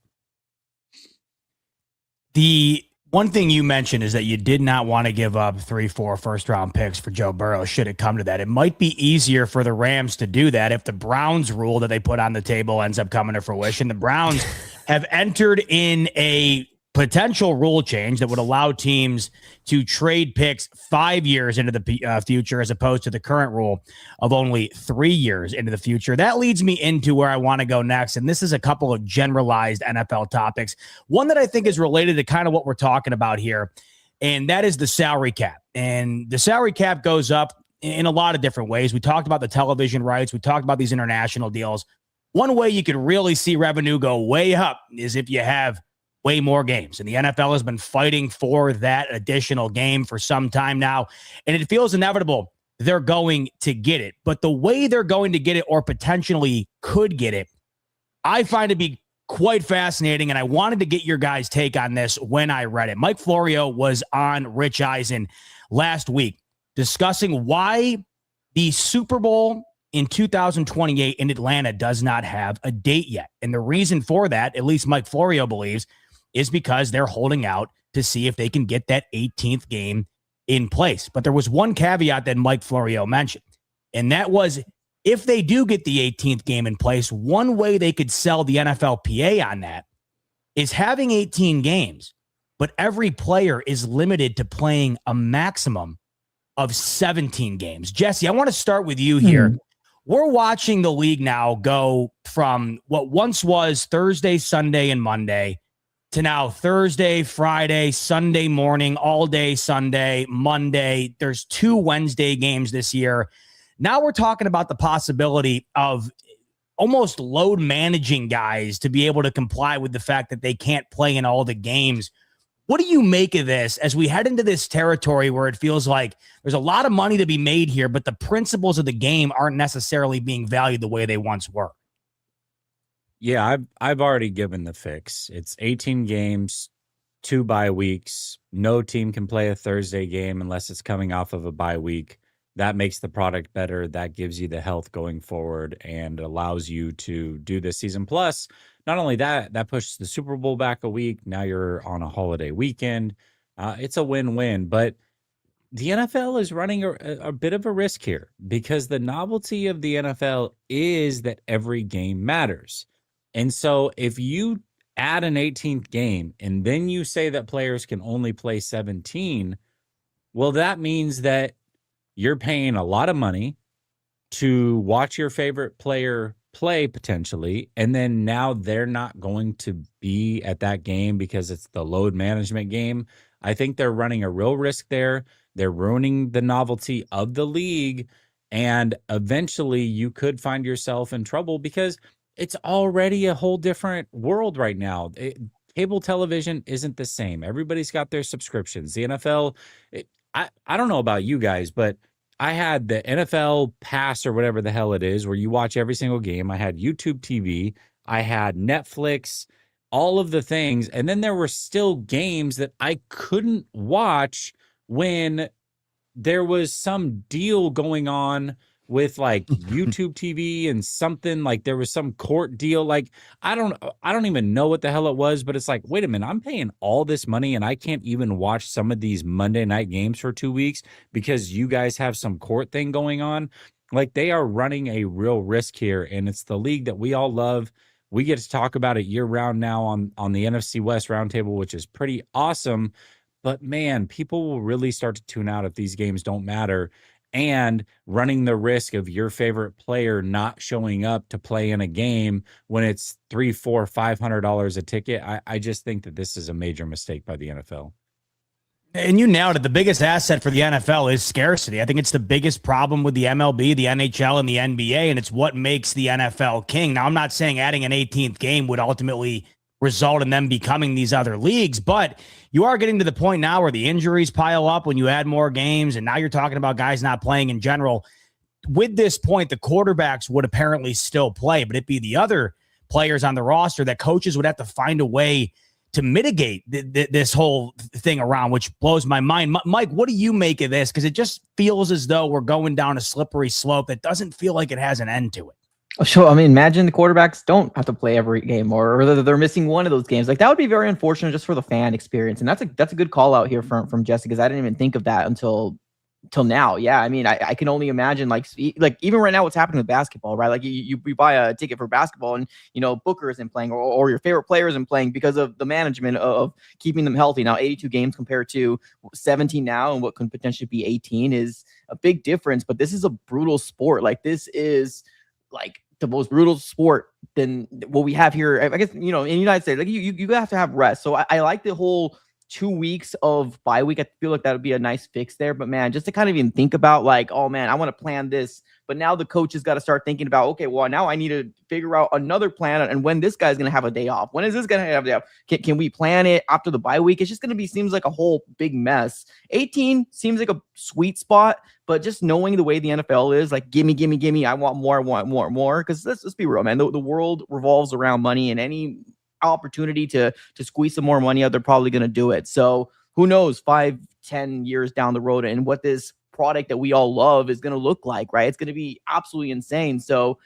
The one thing you mentioned is that you did not want to give up 3-4 first-round picks for Joe Burrow should it come to that. It might be easier for the Rams to do that if the Browns rule that they put on the table ends up coming to fruition. The Browns have entered in a potential rule change that would allow teams to trade picks 5 years into the future as opposed to the current rule of only 3 years into the future. That leads me into where I want to go next, and this is a couple of generalized NFL topics. One that I think is related to kind of what we're talking about here, and that is the salary cap. And the salary cap goes up in a lot of different ways. We talked about the television rights. We talked about these international deals. One way you could really see revenue go way up is if you have way more games. And the NFL has been fighting for that additional game for some time now. And it feels inevitable they're going to get it. But the way they're going to get it or potentially could get it, I find to be quite fascinating. And I wanted to get your guys' take on this when I read it. Mike Florio was on Rich Eisen last week discussing why the Super Bowl in 2028 in Atlanta does not have a date yet. And the reason for that, at least Mike Florio believes, is because they're holding out to see if they can get that 18th game in place. But there was one caveat that Mike Florio mentioned, and that was if they do get the 18th game in place, one way they could sell the NFLPA on that is having 18 games, but every player is limited to playing a maximum of 17 games. Jesse, I want to start with you here. We're watching the league now go from what once was Thursday, Sunday, and Monday to now Thursday, Friday, Sunday morning, all day Sunday, Monday. There's 2 Wednesday games this year. Now we're talking about the possibility of almost load managing guys to be able to comply with the fact that they can't play in all the games. What do you make of this as we head into this territory where it feels like there's a lot of money to be made here, but the principles of the game aren't necessarily being valued the way they once were? Yeah, I've already given the fix. It's 18 games, 2 bye weeks. No team can play a Thursday game unless it's coming off of a bye week. That makes the product better. That gives you the health going forward and allows you to do this season. Plus, not only that pushes the Super Bowl back a week. Now you're on a holiday weekend. It's a win-win. But the NFL is running a bit of a risk here because the novelty of the NFL is that every game matters. And so if you add an 18th game and then you say that players can only play 17, well, that means that you're paying a lot of money to watch your favorite player play potentially, and then now they're not going to be at that game because it's the load management game. I think they're running a real risk there. They're ruining the novelty of the league, and eventually you could find yourself in trouble because it's already a whole different world right now. Cable television isn't the same. Everybody's got their subscriptions. The NFL, I don't know about you guys, but I had the NFL Pass or whatever the hell it is, where you watch every single game. I had YouTube TV. I had Netflix, all of the things. And then there were still games that I couldn't watch when there was some deal going on with like YouTube TV and something, like there was some court deal. Like, I don't even know what the hell it was, but it's like, wait a minute, I'm paying all this money and I can't even watch some of these Monday night games for 2 weeks because you guys have some court thing going on. Like, they are running a real risk here, and it's the league that we all love. We get to talk about it year round now on the NFC West Roundtable, which is pretty awesome. But man, people will really start to tune out if these games don't matter. And running the risk of your favorite player not showing up to play in a game when it's $300, $400, $500 a ticket. I just think that this is a major mistake by the NFL. And you nailed it. The biggest asset for the NFL is scarcity. I think it's the biggest problem with the MLB, the NHL, and the NBA, and it's what makes the NFL king. Now, I'm not saying adding an 18th game would ultimately result in them becoming these other leagues, but you are getting to the point now where the injuries pile up when you add more games, and now you're talking about guys not playing in general. With this point, the quarterbacks would apparently still play, but it'd be the other players on the roster that coaches would have to find a way to mitigate this whole thing around, which blows my mind. Mike, what do you make of this? Because it just feels as though we're going down a slippery slope that doesn't feel like it has an end to it. So, I mean, imagine the quarterbacks don't have to play every game, or they're missing one of those games. Like, that would be very unfortunate just for the fan experience. And that's a good call out here from Jesse, because I didn't even think of that until now. Yeah, I mean, I can only imagine, like even right now, what's happening with basketball, right? Like you buy a ticket for basketball, and Booker isn't playing, or your favorite player isn't playing because of the management of keeping them healthy. Now 82 games compared to 17 now, and what could potentially be 18 is a big difference. But this is a brutal sport. Like, this is like the most brutal sport than what we have here. I guess in the United States, like you have to have rest. So I like the whole 2 weeks of bye week. I feel like that would be a nice fix there. But man, just to kind of even think about, like, oh man, I want to plan this, but now the coach has got to start thinking about, okay, well, now I need to figure out another plan and when this guy's going to have a day off. When is this going to have a day off? Can we plan it after the bye week? It's just going to seems like a whole big mess. 18 seems like a sweet spot, but just knowing the way the NFL is, like, gimme. I want more. Because let's be real, man. The world revolves around money, and any opportunity to squeeze some more money out, they're probably going to do it. So who knows 5-10 years down the road and what this product that we all love is going to look like, right? It's going to be absolutely insane. So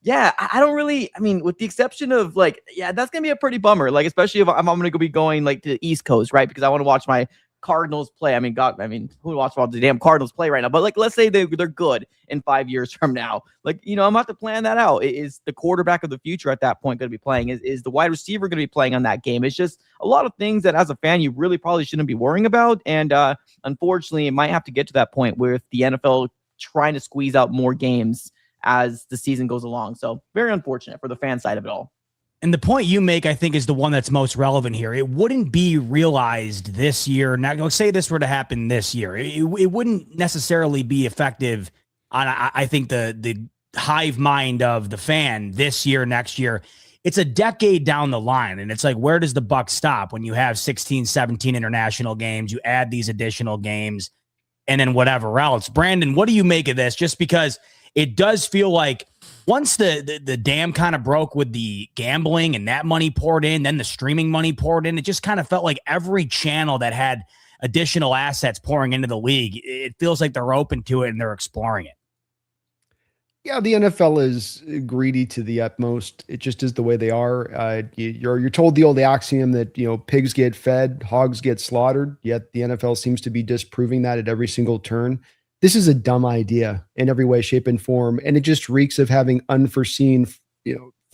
yeah, I don't really, I mean, with the exception of, like, yeah, that's going to be a pretty bummer, like, especially if I'm going to be going, like, to the East Coast, right? Because I want to watch my Cardinals play. I mean, who watches all the damn Cardinals play right now? But, like, let's say they're good in 5 years from now. Like, I'm going to have to plan that out. Is the quarterback of the future at that point going to be playing? Is the wide receiver going to be playing on that game? It's just a lot of things that, as a fan, you really probably shouldn't be worrying about. And unfortunately, it might have to get to that point with the NFL trying to squeeze out more games as the season goes along. So very unfortunate for the fan side of it all. And the point you make, I think, is the one that's most relevant here. It wouldn't be realized this year. Now, let's say this were to happen this year. It wouldn't necessarily be effective on, I think, the hive mind of the fan this year, next year. It's a decade down the line. And it's like, where does the buck stop when you have 16, 17 international games? You add these additional games and then whatever else. Brandon, what do you make of this? Just because it does feel like once the dam kind of broke with the gambling and that money poured in, then the streaming money poured in, it just kind of felt like every channel that had additional assets pouring into the league, it feels like they're open to it and they're exploring it. Yeah, the NFL is greedy to the utmost. It just is the way they are. You're told the old axiom that, pigs get fed, hogs get slaughtered, yet the NFL seems to be disproving that at every single turn. This is a dumb idea in every way, shape, and form. And it just reeks of having unforeseen,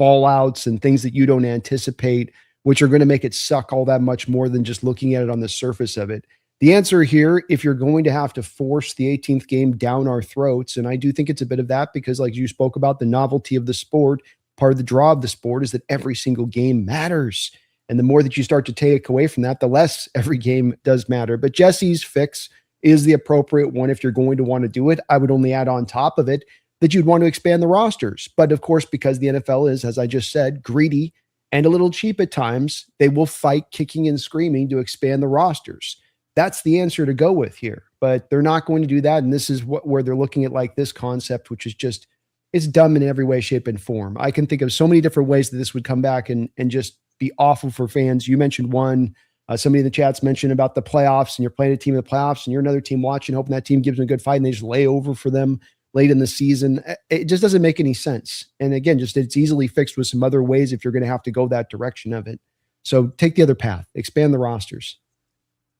fallouts and things that you don't anticipate, which are going to make it suck all that much more than just looking at it on the surface of it. The answer here, if you're going to have to force the 18th game down our throats, and I do think it's a bit of that because, like you spoke about, the novelty of the sport, part of the draw of the sport is that every single game matters. And the more that you start to take away from that, the less every game does matter. But Jesse's fix is the appropriate one if you're going to want to do it. I would only add on top of it that you'd want to expand the rosters. But of course, because the NFL is, as I just said, greedy and a little cheap at times, they will fight kicking and screaming to expand the rosters. That's the answer to go with here. But they're not going to do that. And this is where they're looking at, like, this concept, which is just, it's dumb in every way, shape, and form. I can think of so many different ways that this would come back and just be awful for fans. You mentioned one. Somebody in the chats mentioned about the playoffs, and you're playing a team in the playoffs and you're another team watching, hoping that team gives them a good fight, and they just lay over for them late in the season. It just doesn't make any sense. And again, just it's easily fixed with some other ways if you're going to have to go that direction of it. So take the other path, expand the rosters.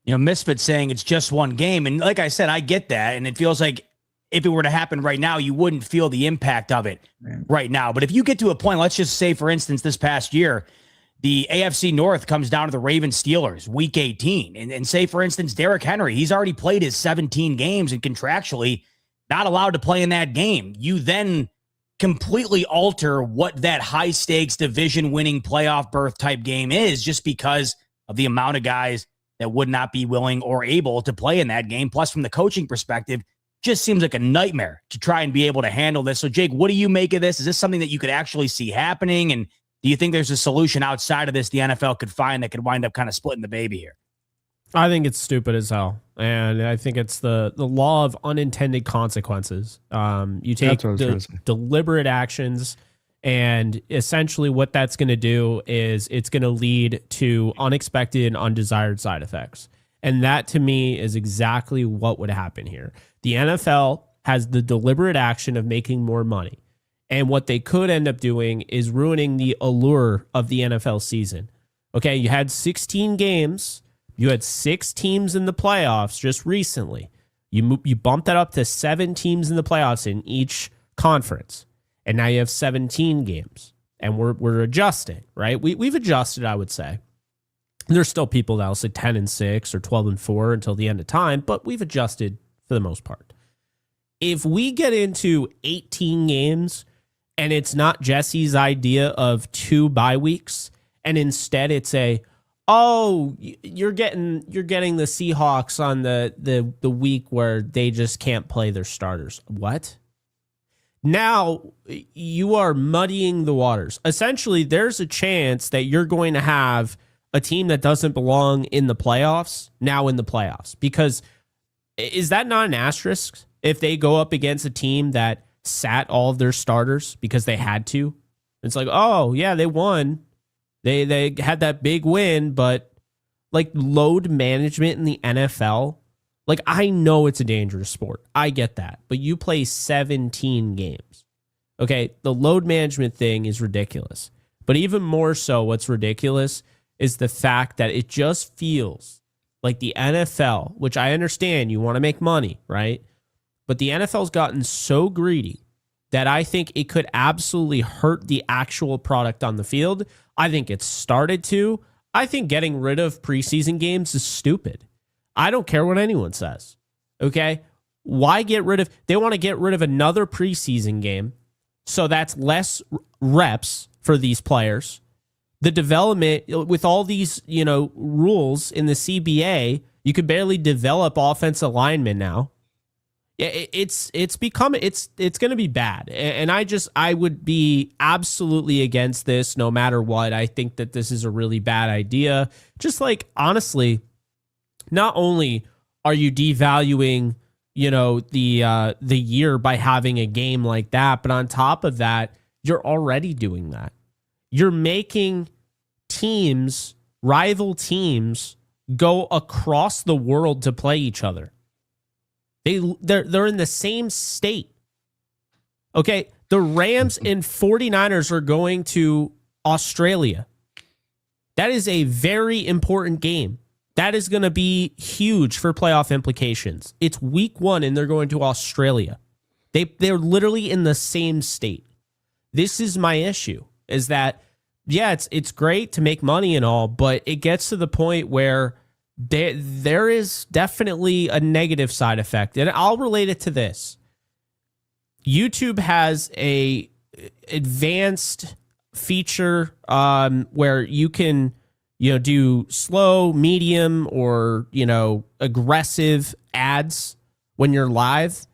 Misfit saying it's just one game. And like I said, I get that. And it feels like if it were to happen right now, you wouldn't feel the impact of it right now. But if you get to a point, let's just say, for instance, this past year, the AFC North comes down to the Ravens Steelers week 18. And say, for instance, Derrick Henry, he's already played his 17 games and contractually not allowed to play in that game. You then completely alter what that high stakes division winning playoff berth type game is just because of the amount of guys that would not be willing or able to play in that game. Plus, from the coaching perspective, just seems like a nightmare to try and be able to handle this. So, Jake, what do you make of this? Is this something that you could actually see happening? And do you think there's a solution outside of this the NFL could find that could wind up kind of splitting the baby here? I think it's stupid as hell. And I think it's the law of unintended consequences. You take deliberate actions, and essentially what that's going to do is it's going to lead to unexpected and undesired side effects. And that, to me, is exactly what would happen here. The NFL has the deliberate action of making more money. And what they could end up doing is ruining the allure of the NFL season. Okay, you had 16 games. You had 6 teams in the playoffs just recently. You bumped that up to 7 teams in the playoffs in each conference. And now you have 17 games. And we're adjusting, right? We've adjusted, I would say. There's still people that'll say 10-6 or 12-4 until the end of time, but we've adjusted for the most part. If we get into 18 games and it's not Jesse's idea of 2 bye weeks, and instead it's you're getting the Seahawks on the week where they just can't play their starters. What? Now you are muddying the waters. Essentially, there's a chance that you're going to have a team that doesn't belong in the playoffs now in the playoffs. Because is that not an asterisk if they go up against a team that sat all of their starters because they had to? It's like, oh yeah, they won. They had that big win, but like load management in the NFL, like I know it's a dangerous sport. I get that. But you play 17 games. Okay, the load management thing is ridiculous. But even more so, what's ridiculous is the fact that it just feels like the NFL, which I understand you want to make money, right? But the NFL's gotten so greedy that I think it could absolutely hurt the actual product on the field. I think it's started to. I think getting rid of preseason games is stupid. I don't care what anyone says. Okay? Why get rid of... They want to get rid of another preseason game, so that's less reps for these players. The development, with all these, rules in the CBA, you could barely develop offensive linemen now. It's going to be bad. And I would be absolutely against this no matter what. I think that this is a really bad idea. Just like, honestly, not only are you devaluing, the year by having a game like that, but on top of that, you're already doing that. You're making teams, rival teams, go across the world to play each other. They're in the same state. Okay, the Rams and 49ers are going to Australia. That is a very important game. That is going to be huge for playoff implications. It's week 1 and they're going to Australia. They're literally in the same state. This is my issue, is that, yeah, it's great to make money and all, but it gets to the point where there is definitely a negative side effect. And I'll relate it to this. YouTube has a advanced feature where you can do slow, medium, or aggressive ads when you're live.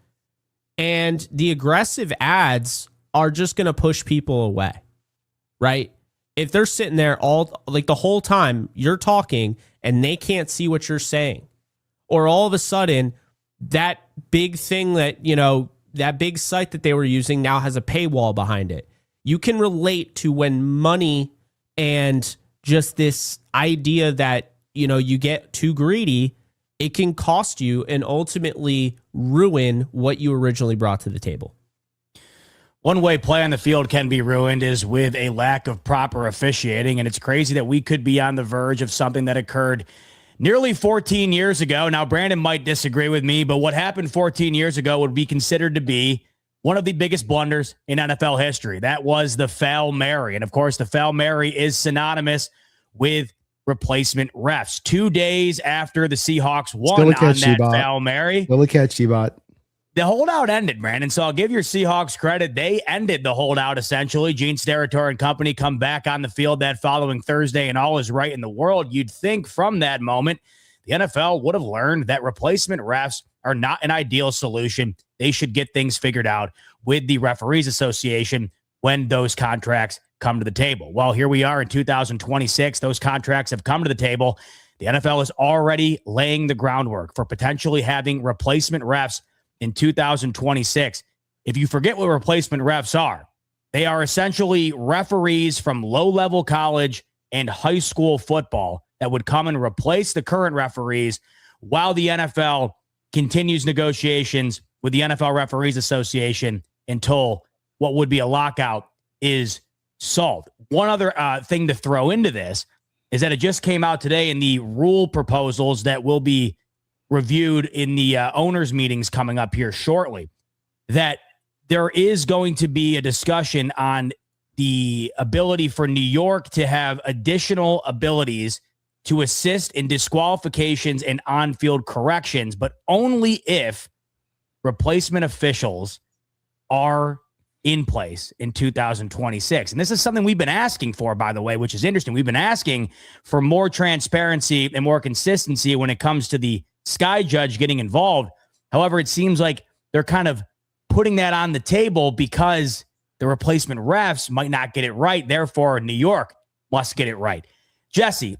And the aggressive ads are just going to push people away, right? If they're sitting there the whole time you're talking and they can't see what you're saying, or all of a sudden that big thing that, that big site that they were using now has a paywall behind it. You can relate to when money and just this idea that, you get too greedy, it can cost you and ultimately ruin what you originally brought to the table. One way play on the field can be ruined is with a lack of proper officiating, and it's crazy that we could be on the verge of something that occurred nearly 14 years ago. Now, Brandon might disagree with me, but what happened 14 years ago would be considered to be one of the biggest blunders in NFL history. That was the Foul Mary, and of course, the Foul Mary is synonymous with replacement refs. 2 days after the Seahawks won on that Foul Mary. Still a catch, G-Bot. The holdout ended, Brandon. So I'll give your Seahawks credit. They ended the holdout, essentially. Gene Steratore and company come back on the field that following Thursday, and all is right in the world. You'd think from that moment, the NFL would have learned that replacement refs are not an ideal solution. They should get things figured out with the Referees Association when those contracts come to the table. Well, here we are in 2026. Those contracts have come to the table. The NFL is already laying the groundwork for potentially having replacement refs in 2026. If you forget what replacement refs are, they are essentially referees from low-level college and high school football that would come and replace the current referees while the NFL continues negotiations with the NFL Referees Association until what would be a lockout is solved. One other thing to throw into this is that it just came out today in the rule proposals that will be reviewed in the owners' meetings coming up here shortly, that there is going to be a discussion on the ability for New York to have additional abilities to assist in disqualifications and on-field corrections, but only if replacement officials are in place in 2026. And this is something we've been asking for, by the way, which is interesting. We've been asking for more transparency and more consistency when it comes to the Sky Judge getting involved. However, it seems like they're kind of putting that on the table because the replacement refs might not get it right. Therefore, New York must get it right. Jesse,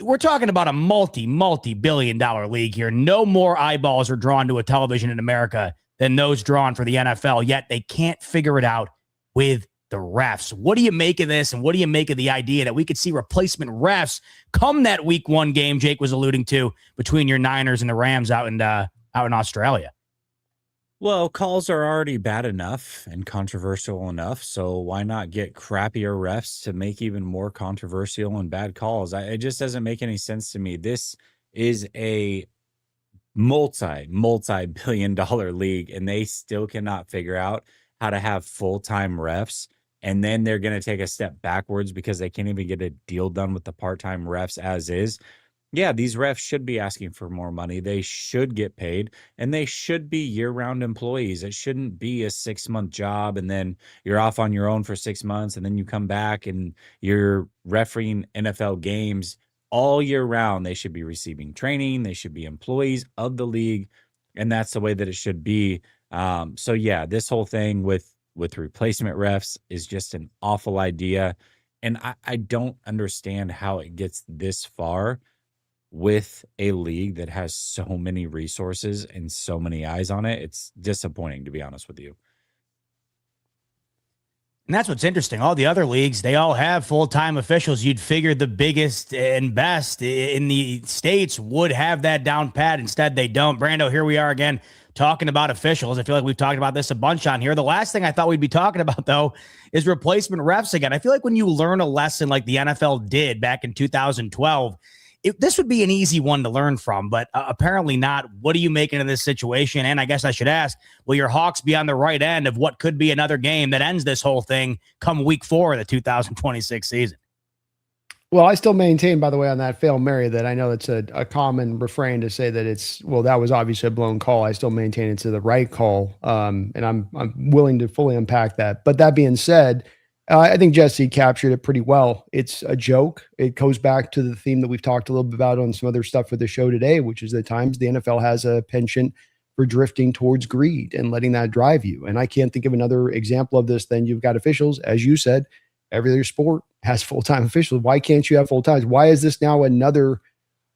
we're talking about a multi-billion-dollar league here. No more eyeballs are drawn to a television in America than those drawn for the NFL, yet they can't figure it out with the refs. What do you make of this, and what do you make of the idea that we could see replacement refs come that week one game Jake was alluding to between your Niners and the Rams out in Australia? Well, calls are already bad enough and controversial enough, so why not get crappier refs to make even more controversial and bad calls? It just doesn't make any sense to me. This is a multi-billion-dollar league, and they still cannot figure out how to have full-time refs, and then they're going to take a step backwards because they can't even get a deal done with the part-time refs as is. Yeah, these refs should be asking for more money. They should get paid, and they should be year-round employees. It shouldn't be a 6-month job, and then you're off on your own for 6 months, and then you come back and you're refereeing NFL games all year round. They should be receiving training. They should be employees of the league, and that's the way that it should be. So yeah, this whole thing with replacement refs is just an awful idea, and I don't understand how it gets this far with a league that has so many resources and so many eyes on it. It's disappointing, to be honest with you. And that's what's interesting. All the other leagues, they all have full-time officials. You'd figure the biggest and best in the States would have that down pat. Instead, they don't. Brando, here we are again talking about officials. I feel like we've talked about this a bunch on here. The last thing I thought we'd be talking about, though, is replacement refs again. I feel like when you learn a lesson like the NFL did back in 2012, this would be an easy one to learn from, but apparently not. What do you make of this situation? And I guess I should ask, will your Hawks be on the right end of what could be another game that ends this whole thing come week 4 of the 2026 season? Well, I still maintain, by the way, on that Fail Mary, that I know it's a common refrain to say that that was obviously a blown call. I still maintain it's the right call. And I'm willing to fully unpack that. But that being said, I think Jesse captured it pretty well. It's a joke. It goes back to the theme that we've talked a little bit about on some other stuff for the show today, which is at times the NFL has a penchant for drifting towards greed and letting that drive you. And I can't think of another example of this than you've got officials. As you said, every other sport has full-time officials. Why can't you have full-time? Why is this now another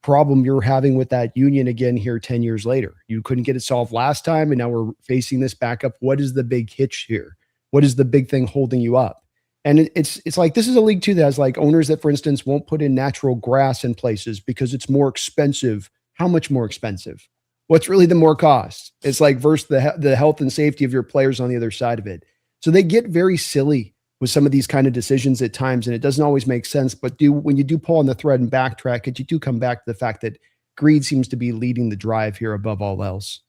problem you're having with that union again here 10 years later? You couldn't get it solved last time, and now we're facing this back up. What is the big hitch here? What is the big thing holding you up? And it's like, this is a league too that has like owners that, for instance, won't put in natural grass in places because it's more expensive. How much more expensive? What's really the more cost? It's like versus the health and safety of your players on the other side of it. So they get very silly with some of these kind of decisions at times, and it doesn't always make sense. But when you do pull on the thread and backtrack it, you do come back to the fact that greed seems to be leading the drive here above all else.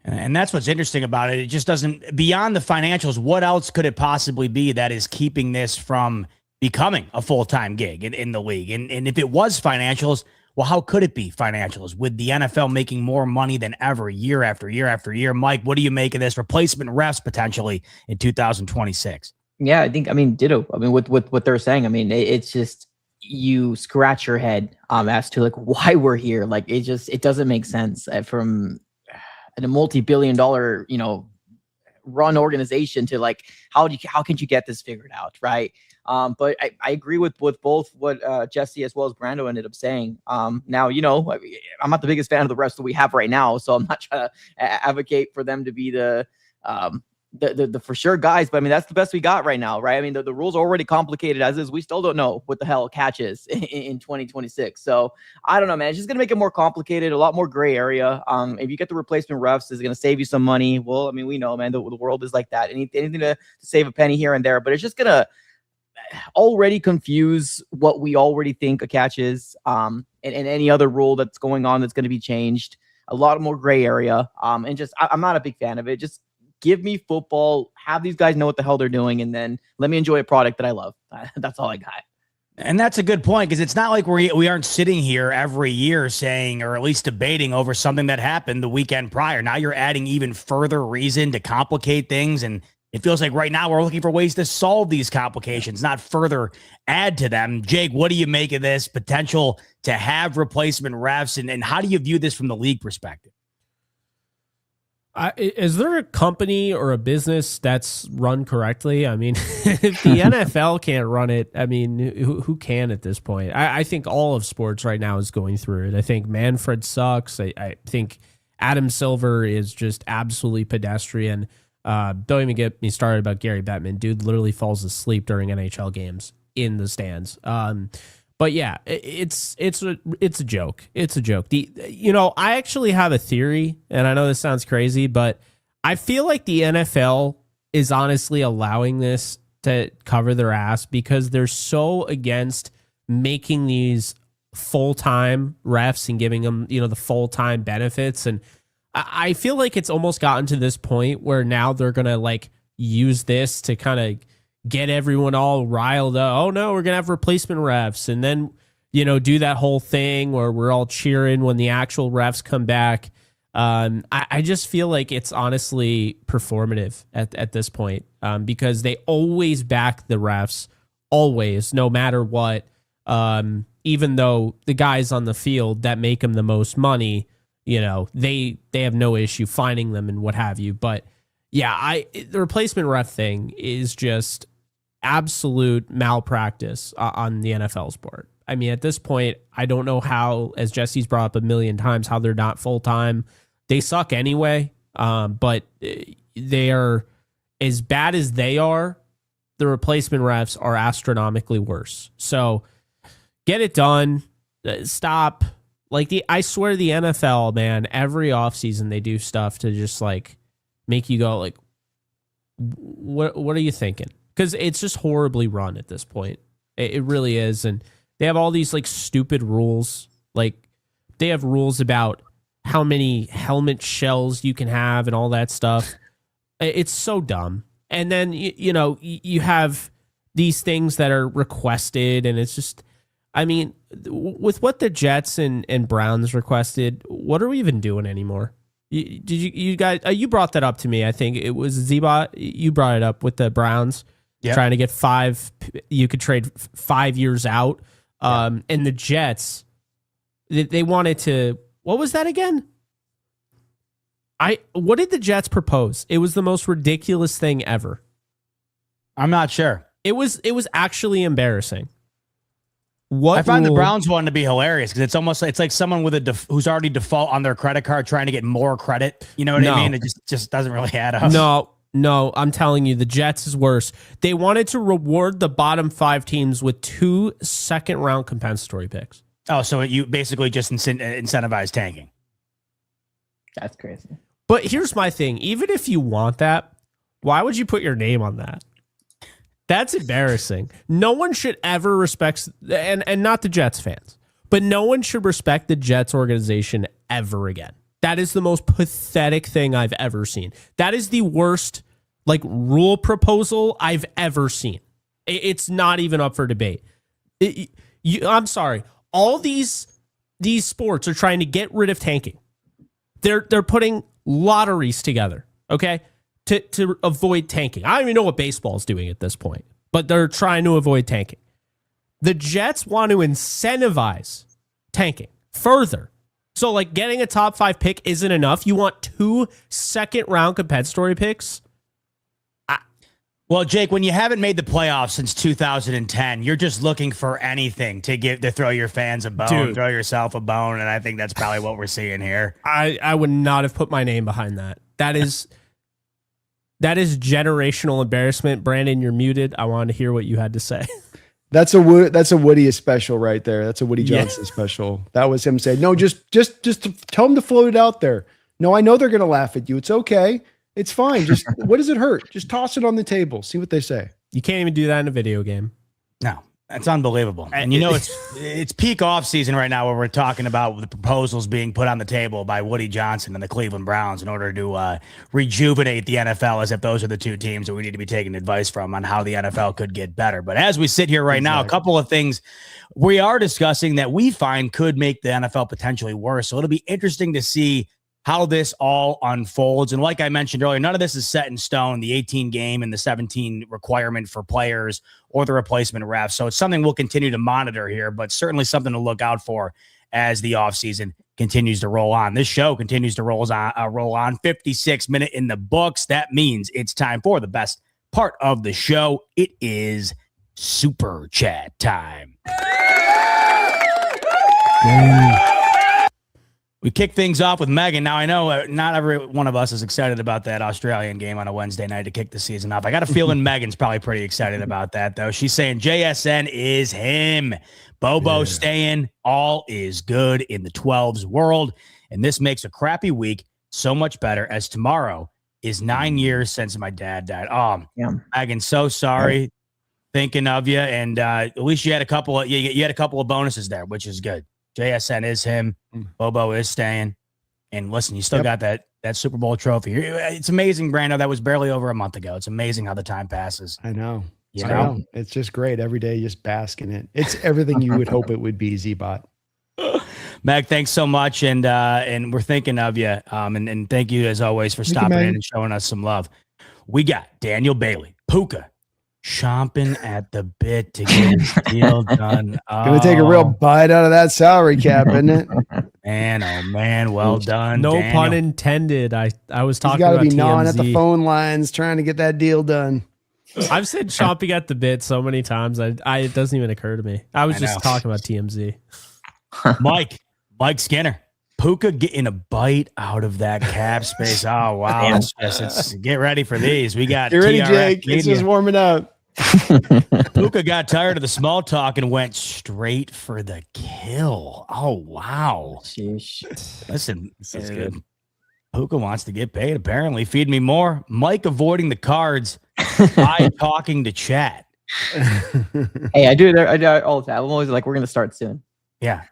And that's what's interesting about it. It just doesn't, beyond the financials, what else could it possibly be that is keeping this from becoming a full-time gig in the league? And if it was financials, well, how could it be financials with the NFL making more money than ever year after year after year? Mike, what do you make of this? Replacement refs potentially in 2026. Yeah, I mean, ditto. I mean, with what they're saying, I mean, it's just, you scratch your head as to like why we're here. Like it doesn't make sense from a multi-billion-dollar, run organization to like how can you get this figured out, right? But I agree with both what Jesse as well as Brando ended up saying. Now, I'm not the biggest fan of the rest that we have right now, so I'm not trying to advocate for them to be the for sure guys, but I mean that's the best we got right now, right? I mean the rules are already complicated as is. We still don't know what the hell catch is in 2026. So I don't know, man. It's just gonna make it more complicated, a lot more gray area. If you get the replacement refs, is gonna save you some money. Well, I mean we know, man, the world is like that. Anything to save a penny here and there, but it's just gonna already confuse what we already think a catch is, and any other rule that's going on that's going to be changed. A lot more gray area, and just I'm not a big fan of it. Just give me football, have these guys know what the hell they're doing, and then let me enjoy a product that I love. That's all I got. And that's a good point, because it's not like we aren't sitting here every year saying, or at least debating over something that happened the weekend prior. Now you're adding even further reason to complicate things, and it feels like right now we're looking for ways to solve these complications, not further add to them. Jake, what do you make of this potential to have replacement refs, and how do you view this from the league perspective? Is there a company or a business that's run correctly? I mean, if the NFL can't run it, I mean, who can at this point? I think all of sports right now is going through it. I think Manfred sucks. I think Adam Silver is just absolutely pedestrian. Don't even get me started about Gary Bettman. Dude literally falls asleep during NHL games in the stands. But yeah, it's a joke. It's a joke. I actually have a theory, and I know this sounds crazy, but I feel like the NFL is honestly allowing this to cover their ass because they're so against making these full-time refs and giving them, the full-time benefits. And I feel like it's almost gotten to this point where now they're going to like use this to kind of get everyone all riled up. Oh no, we're going to have replacement refs. And then, do that whole thing where we're all cheering when the actual refs come back. I just feel like it's honestly performative at this point, because they always back the refs, always, no matter what. Even though the guys on the field that make them the most money, they have no issue finding them and what have you. But yeah, the replacement ref thing is just absolute malpractice on the NFL sport. I mean, at this point, I don't know how, as Jesse's brought up a million times, how they're not full-time. They suck anyway, but they are, as bad as they are, the replacement refs are astronomically worse. So get it done. Stop. I swear the NFL, man, every offseason they do stuff to just like make you go like, what are you thinking? Because it's just horribly run at this point. It really is. And they have all these like stupid rules. Like they have rules about how many helmet shells you can have and all that stuff. It's so dumb. And then, you have these things that are requested, and it's just, I mean, with what the Jets and Browns requested, what are we even doing anymore? Did you guys, you brought that up to me. I think it was Zebot. You brought it up with the Browns. Yep. Trying to get you could trade 5 years out. And the Jets, they wanted to, what was that again? What did the Jets propose? It was the most ridiculous thing ever. I'm not sure. It was actually embarrassing. I find the Browns one to be hilarious because it's like someone with who's already default on their credit card trying to get more credit. You know what I mean? It just doesn't really add up. No, I'm telling you, the Jets is worse. They wanted to reward the bottom 5 teams with 2 second-round compensatory picks. Oh, so you basically just incentivize tanking. That's crazy. But here's my thing. Even if you want that, why would you put your name on that? That's embarrassing. No one should ever respect, and not the Jets fans, but no one should respect the Jets organization ever again. That is the most pathetic thing I've ever seen. That is the worst rule proposal I've ever seen. It's not even up for debate. I'm sorry. All these sports are trying to get rid of tanking. They're putting lotteries together, okay, to avoid tanking. I don't even know what baseball is doing at this point, but they're trying to avoid tanking. The Jets want to incentivize tanking further. So, like, getting a top 5 pick isn't enough. You want 2 second-round compensatory picks? Well, Jake, when you haven't made the playoffs since 2010, you're just looking for anything to throw your fans a bone, Dude. throw yourself a bone, and I think that's probably what we're seeing here. I would not have put my name behind that. That is generational embarrassment. Brandon, you're muted. I wanted to hear what you had to say. That's a Woody special right there. That's a Woody Johnson special. That was him saying, "No, just tell him to float it out there. No, I know they're going to laugh at you. It's okay. It's fine. Just what does it hurt? Just toss it on the table. See what they say." You can't even do that in a video game. No, that's unbelievable. And you know, it's peak off season right now where we're talking about the proposals being put on the table by Woody Johnson and the Cleveland Browns in order to rejuvenate the NFL, as if those are the 2 teams that we need to be taking advice from on how the NFL could get better. But as we sit here right now, a couple of things we are discussing that we find could make the NFL potentially worse. So it'll be interesting to see how this all unfolds. And like I mentioned earlier, none of this is set in stone, the 18 game and the 17 requirement for players or the replacement refs. So it's something we'll continue to monitor here, but certainly something to look out for as the offseason continues to roll on. This show continues to roll on. 56 minute in the books. That means it's time for the best part of the show. It is Super Chat time. We kick things off with Megan. Now, I know not every one of us is excited about that Australian game on a Wednesday night to kick the season off. I got a feeling Megan's probably pretty excited about that, though. She's saying JSN is him. Bobo staying. All is good in the 12s world. And this makes a crappy week so much better, as tomorrow is 9 years since my dad died. Oh, yeah. Megan, so sorry. Thinking of you. And at least you had a couple of bonuses there, which is good. JSN is him. Bobo is staying. And listen, you still got that Super Bowl trophy. It's amazing, Brando. That was barely over a month ago. It's amazing how the time passes. I know. You know? It's just great. Every day, you just bask in it. It's everything you would hope it would be, Z-Bot. Meg, thanks so much. And we're thinking of you. And thank you, as always, for stopping in and showing us some love. We got Daniel Bailey, Puka, chomping at the bit to get his deal done. Gonna take a real bite out of that salary cap, isn't it? Man, oh man, well done. No Daniel. pun intended. I was talking about TMZ. gnawing at the phone lines trying to get that deal done. I've said chomping at the bit so many times. It doesn't even occur to me. I was just talking about TMZ. Mike Skinner. Puka getting a bite out of that cap space. Oh, wow. It's get ready for these. We got Get ready, Jake. It's just warming up. Puka got tired of the small talk and went straight for the kill. Oh, wow. Sheesh. Listen, this is good. Puka wants to get paid, apparently. Feed me more. Mike avoiding the cards. I talking to chat. Hey, I do it all the time. I'm always like, we're going to start soon. Yeah.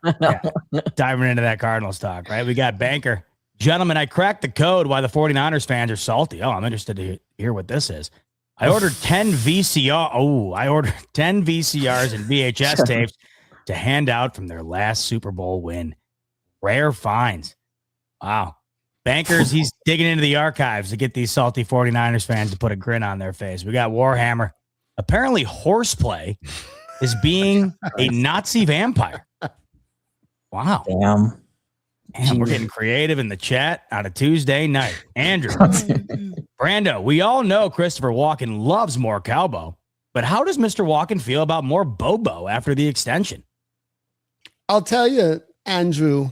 Diving into that Cardinals talk, right? We got Banker. Gentlemen, I cracked the code why the 49ers fans are salty. Oh, I'm interested to hear what this is. I ordered 10 VCRs and VHS tapes to hand out from their last Super Bowl win. Rare finds. Wow. Bankers, he's digging into the archives to get these salty 49ers fans to put a grin on their face. We got Warhammer. Apparently, horseplay is being a Nazi vampire. Wow. Damn. We're getting creative in the chat on a Tuesday night. Andrew. Brando, we all know Christopher Walken loves more Cowbo, but how does Mr. Walken feel about more Bobo after the extension? I'll tell you, Andrew,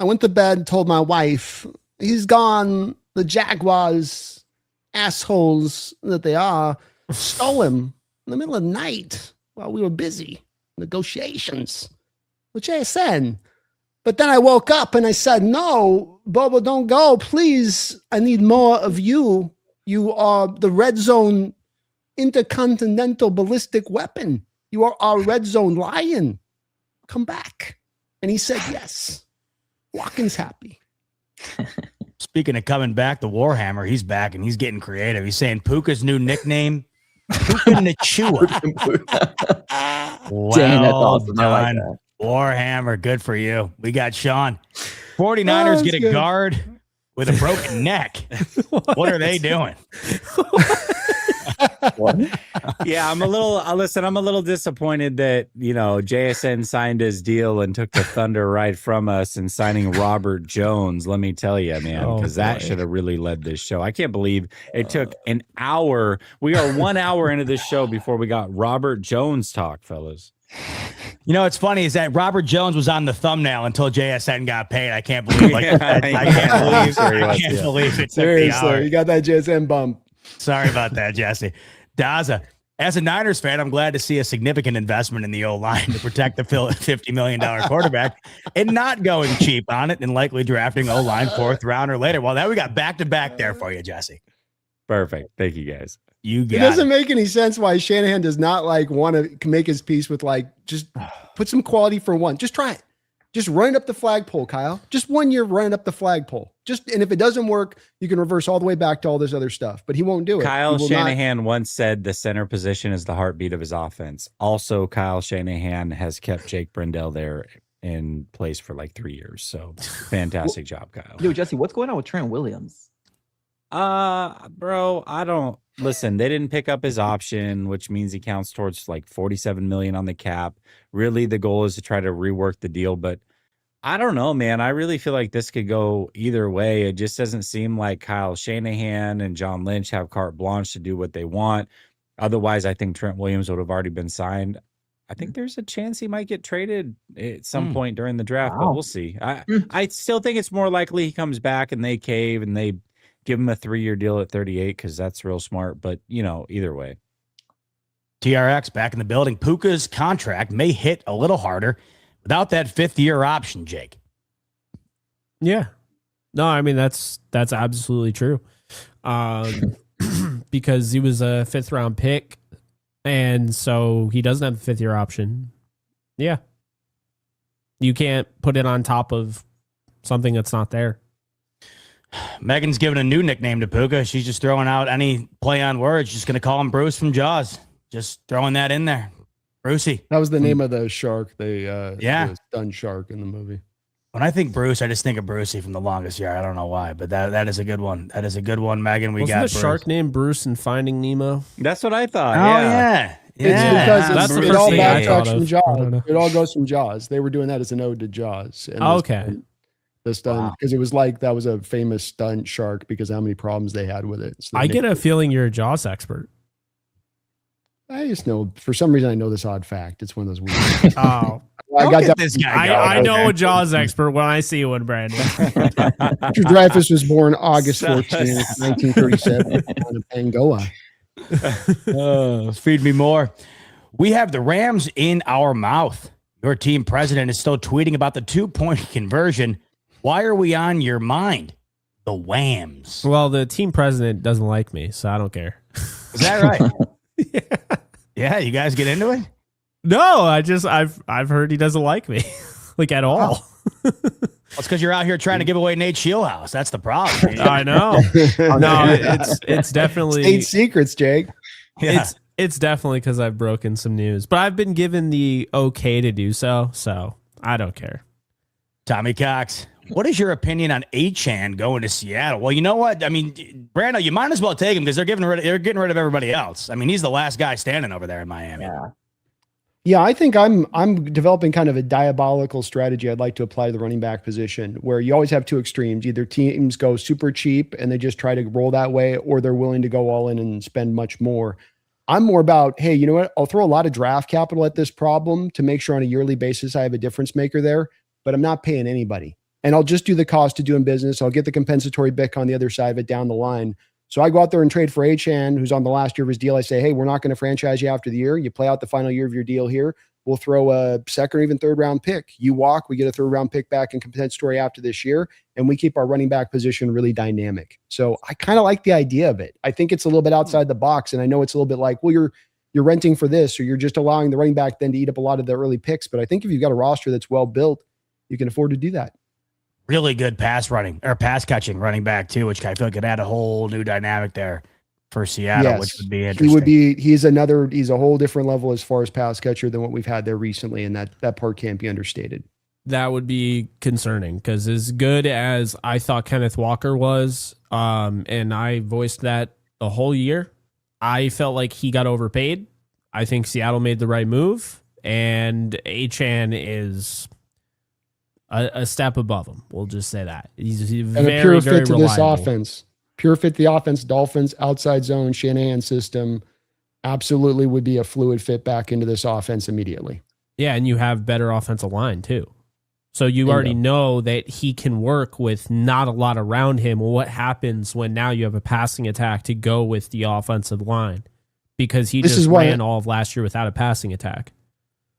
I went to bed and told my wife, he's gone. The Jaguars, assholes that they are, stole him in the middle of the night while we were busy. Negotiations with JSN. But then I woke up and I said, no, Bobo, don't go. Please, I need more of you. You are the red zone intercontinental ballistic weapon. You are our red zone lion. Come back. And he said, yes. Walken's happy. Speaking of coming back, the Warhammer, he's back and he's getting creative. He's saying Puka's new nickname, Puka Nacua. Well Damn, that's awesome. done. I like that. Warhammer, good for you. We got Sean. 49ers get a guard with a broken neck. What are they doing? Yeah, I'm a little disappointed that, JSN signed his deal and took the thunder right from us and signing Robert Jones. Let me tell you, man, because that should have really led this show. I can't believe it took an hour. We are 1 hour into this show before we got Robert Jones talk, fellas. What's funny is that Robert Jones was on the thumbnail until JSN got paid. I can't believe I can't believe it. Seriously, you got that JSN bump. Sorry about that, Jesse. Daza, as a Niners fan, I'm glad to see a significant investment in the O-line to protect the $50 million quarterback and not going cheap on it and likely drafting O-line 4th round or later. Well, now we got back-to-back there for you, Jesse. Perfect. Thank you, guys. It doesn't make any sense why Shanahan does not want to make his peace with just put some quality for one. Just try it. Just run it up the flagpole, Kyle. Just 1 year running up the flagpole. And if it doesn't work, you can reverse all the way back to all this other stuff. But he won't do it. Kyle Shanahan once said the center position is the heartbeat of his offense. Also, Kyle Shanahan has kept Jake Brendel there in place for like 3 years. So fantastic job, Kyle. Yo, Jesse, what's going on with Trent Williams? Bro, I don't listen. They didn't pick up his option, which means he counts towards like $47 million on the cap. Really, the goal is to try to rework the deal, but I don't know, man. I really feel like this could go either way. It just doesn't seem like Kyle Shanahan and John Lynch have carte blanche to do what they want. Otherwise, I think Trent Williams would have already been signed. I think there's a chance he might get traded at some point during the draft, but we'll see. I still think it's more likely he comes back and they cave and they give him a 3-year deal at 38 because that's real smart. But, either way. TRX back in the building. Puka's contract may hit a little harder without that 5th-year option, Jake. Yeah. No, I mean, that's absolutely true. Because he was a 5th-round pick, and so he doesn't have the 5th-year option. Yeah. You can't put it on top of something that's not there. Megan's giving a new nickname to Puka. She's just throwing out any play on words. Just going to call him Bruce from Jaws. Just throwing that in there. Brucey. That was the name of the shark. The stunned shark in the movie. When I think Bruce, I just think of Brucey from The Longest Yard. I don't know why, but that is a good one. That is a good one, Megan. Wasn't the shark named Bruce in Finding Nemo? That's what I thought. Oh, yeah. It's because That's it all backtracks from I Jaws. It all goes from Jaws. They were doing that as an ode to Jaws. And okay. The stunt, because it was like that was a famous stunt shark because of how many problems they had with it. So I get a feeling you're a Jaws expert. I just know, for some reason, I know this odd fact. It's one of those weird. Oh, I got that. This guy. I know a Jaws expert when I see one, Brandon. Richard Dreyfuss was born August 14th, 1937, in Angola. Feed me more. We have the Rams in our mouth. Your team president is still tweeting about the 2-point conversion. Why are we on your mind? The Whams. Well, the team president doesn't like me, so I don't care. Is that right? Yeah, you guys get into it? No, I've heard he doesn't like me, like at all. Well, it's because you're out here trying to give away Nate Shieldhouse. That's the problem. I know. No, it's definitely state secrets, Jake. Yeah. It's definitely because I've broken some news, but I've been given the okay to do so I don't care. Tommy Cox, what is your opinion on Achane going to Seattle? Well, you know what? I mean, Brando, you might as well take him because they're getting rid of everybody else. I mean, he's the last guy standing over there in Miami. Yeah, I think I'm developing kind of a diabolical strategy I'd like to apply to the running back position where you always have two extremes. Either teams go super cheap and they just try to roll that way, or they're willing to go all in and spend much more. I'm more about, hey, you know what? I'll throw a lot of draft capital at this problem to make sure on a yearly basis I have a difference maker there, but I'm not paying anybody. And I'll just do the cost of doing business. I'll get the compensatory BIC on the other side of it down the line. So I go out there and trade for Achane, who's on the last year of his deal. I say, hey, we're not going to franchise you after the year. You play out the final year of your deal here. We'll throw a 2nd or even 3rd round pick. You walk, we get a 3rd round pick back and compensatory after this year. And we keep our running back position really dynamic. So I kind of like the idea of it. I think it's a little bit outside the box. And I know it's a little bit like, well, you're renting for this, or you're just allowing the running back then to eat up a lot of the early picks. But I think if you've got a roster that's well built, you can afford to do that. Really good pass catching running back too, which I feel like could add a whole new dynamic there for Seattle, which would be interesting. He's a whole different level as far as pass catcher than what we've had there recently. And that part can't be understated. That would be concerning because as good as I thought Kenneth Walker was, and I voiced that the whole year, I felt like he got overpaid. I think Seattle made the right move, and Achane is a step above him. We'll just say that. He's very, a pure very fit to reliable. this offense. Pure fit to the offense, Dolphins, outside zone, Shanahan system, absolutely would be a fluid fit back into this offense immediately. Yeah, and you have better offensive line too. So you already know that he can work with not a lot around him. Well, what happens when now you have a passing attack to go with the offensive line? Because he just ran all of last year without a passing attack.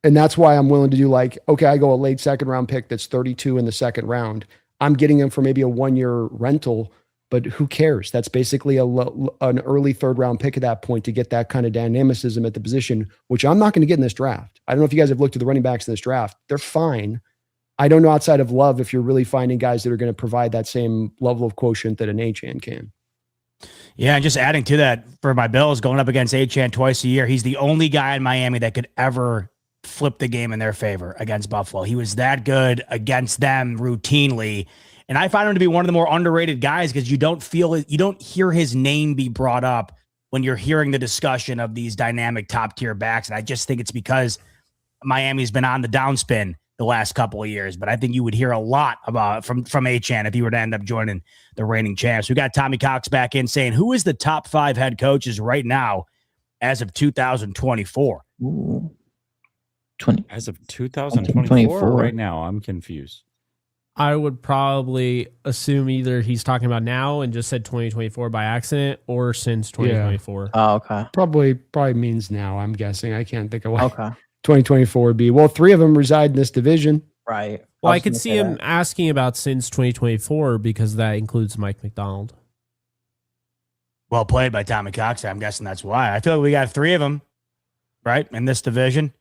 And that's why I'm willing to do okay, I go a late second round pick that's 32 in the second round. I'm getting him for maybe a 1-year rental, but who cares? That's basically an early third round pick at that point to get that kind of dynamicism at the position, which I'm not going to get in this draft. I don't know if you guys have looked at the running backs in this draft. They're fine. I don't know outside of Love if you're really finding guys that are going to provide that same level of quotient that an Achane can. Yeah, and just adding to that, for my Bills, going up against Achane twice a year, he's the only guy in Miami that could ever flip the game in their favor against Buffalo. He was that good against them routinely. And I find him to be one of the more underrated guys because you don't hear his name be brought up when you're hearing the discussion of these dynamic top tier backs. And I just think it's because Miami's been on the downspin the last couple of years. But I think you would hear a lot about from Achane if he were to end up joining the reigning champs. We got Tommy Cox back in saying, who is the top 5 head coaches right now as of 2024? Ooh. As of 2024 right now, I'm confused. I would probably assume either he's talking about now and just said 2024 by accident or since 2024. Oh, okay. Probably means now, I'm guessing. I can't think of what 2024 would be. Well, 3 of them reside in this division. Right. Well, I could see him asking about since 2024 because that includes Mike McDonald. Well played by Tommy Cox. I'm guessing that's why. I feel like we got 3 of them, right, in this division.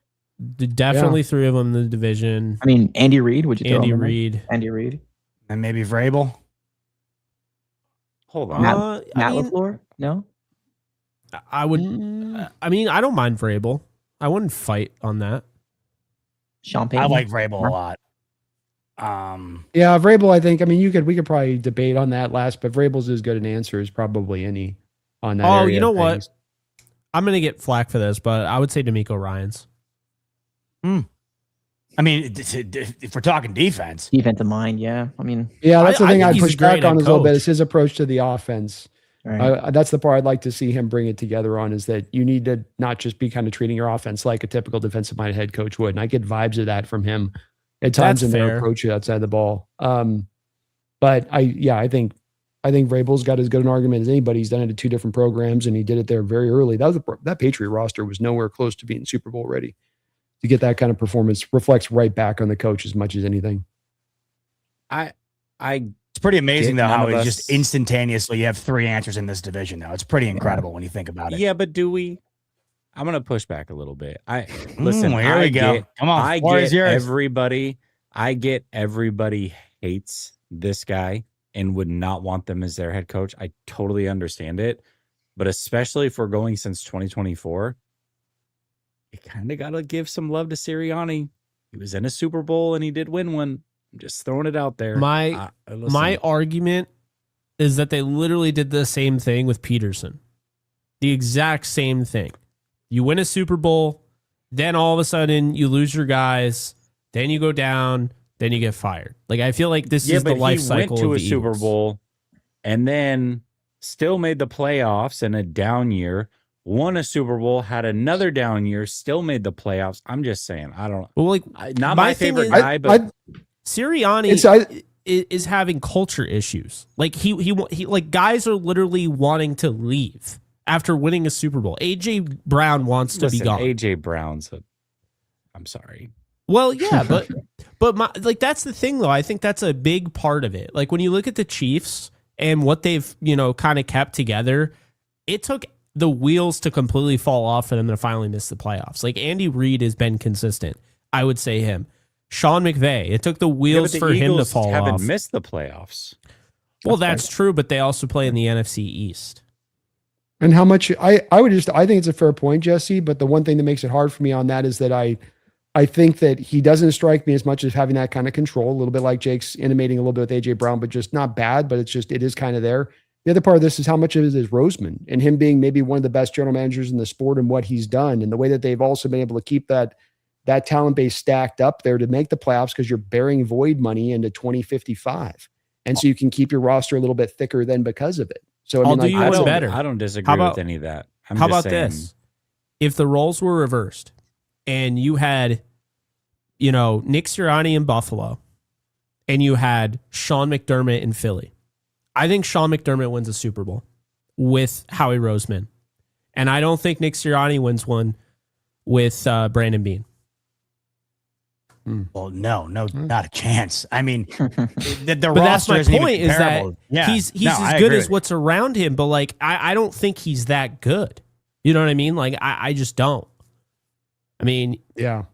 Definitely 3 of them in the division. I mean, Andy Reid. Would you throw Andy him in? Reid. Andy Reid. And maybe Vrabel. Hold on. Matt LaFleur? No? I would. I mean, I don't mind Vrabel. I wouldn't fight on that. Sean Payton. I like Vrabel a lot. Yeah, Vrabel, I think. I mean, we could probably debate on that last, but Vrabel's as good an answer as probably any on that. Oh, you know what? I'm going to get flack for this, but I would say D'Amico Ryans. I mean, if we're talking defensive mind, yeah. I mean, yeah, that's the thing I'd push back on a little bit. Is his approach to the offense. Right. That's the part I'd like to see him bring it together on. Is that you need to not just be kind of treating your offense like a typical defensive-minded head coach would, and I get vibes of that from him at times in their approach outside the ball. But I think Vrabel's got as good an argument as anybody. He's done it at 2 different programs, and he did it there very early. That Patriot roster was nowhere close to being Super Bowl ready. To get that kind of performance reflects right back on the coach as much as anything. It's pretty amazing though how he just instantaneously you have 3 answers in this division now. It's pretty incredible when you think about it. Yeah, but do we? I'm gonna push back a little bit. Listen. Here we go. Come on. I get everybody. I get everybody hates this guy and would not want them as their head coach. I totally understand it, but especially if we're going since 2024. You kind of got to give some love to Sirianni. He was in a Super Bowl and he did win one. I'm just throwing it out there. My argument is that they literally did the same thing with Peterson. The exact same thing. You win a Super Bowl, then all of a sudden you lose your guys, then you go down, then you get fired. Like I feel like this is the life cycle of the Eagles. He went to a Super Bowl and then still made the playoffs in a down year. Won a Super Bowl, had another down year, still made the playoffs. I'm just saying, I don't. Well, like not my favorite guy, but Sirianni is having culture issues. Like he like guys are literally wanting to leave after winning a Super Bowl. AJ Brown wants to be gone. AJ Brown's I'm sorry. Well, yeah, but like that's the thing though. I think that's a big part of it. Like when you look at the Chiefs and what they've kind of kept together, it took the wheels to completely fall off for them to finally miss the playoffs. Like Andy Reid has been consistent. I would say him. Sean McVay, it took the wheels for him to fall off. Haven't missed the playoffs. Well, that's true, but they also play in the NFC East. And how much I think it's a fair point, Jesse, but the one thing that makes it hard for me on that is that I think that he doesn't strike me as much as having that kind of control, a little bit like Jake's intimating a little bit with AJ Brown, but just not bad, but it is kind of there. The other part of this is how much of it is Roseman and him being maybe one of the best general managers in the sport and what he's done and the way that they've also been able to keep that talent base stacked up there to make the playoffs because you're bearing void money into 2055. And so you can keep your roster a little bit thicker then because of it. So I'll do you one better. I don't disagree with any of that. How about this? If the roles were reversed and you had, Nick Sirianni in Buffalo and you had Sean McDermott in Philly, I think Sean McDermott wins a Super Bowl with Howie Roseman. And I don't think Nick Sirianni wins one with Brandon Beane. Well, no, not a chance. I mean, the but roster that's my point is that he's as good as what's around him, but like I don't think he's that good. You know what I mean? Like I just don't. I mean, yeah.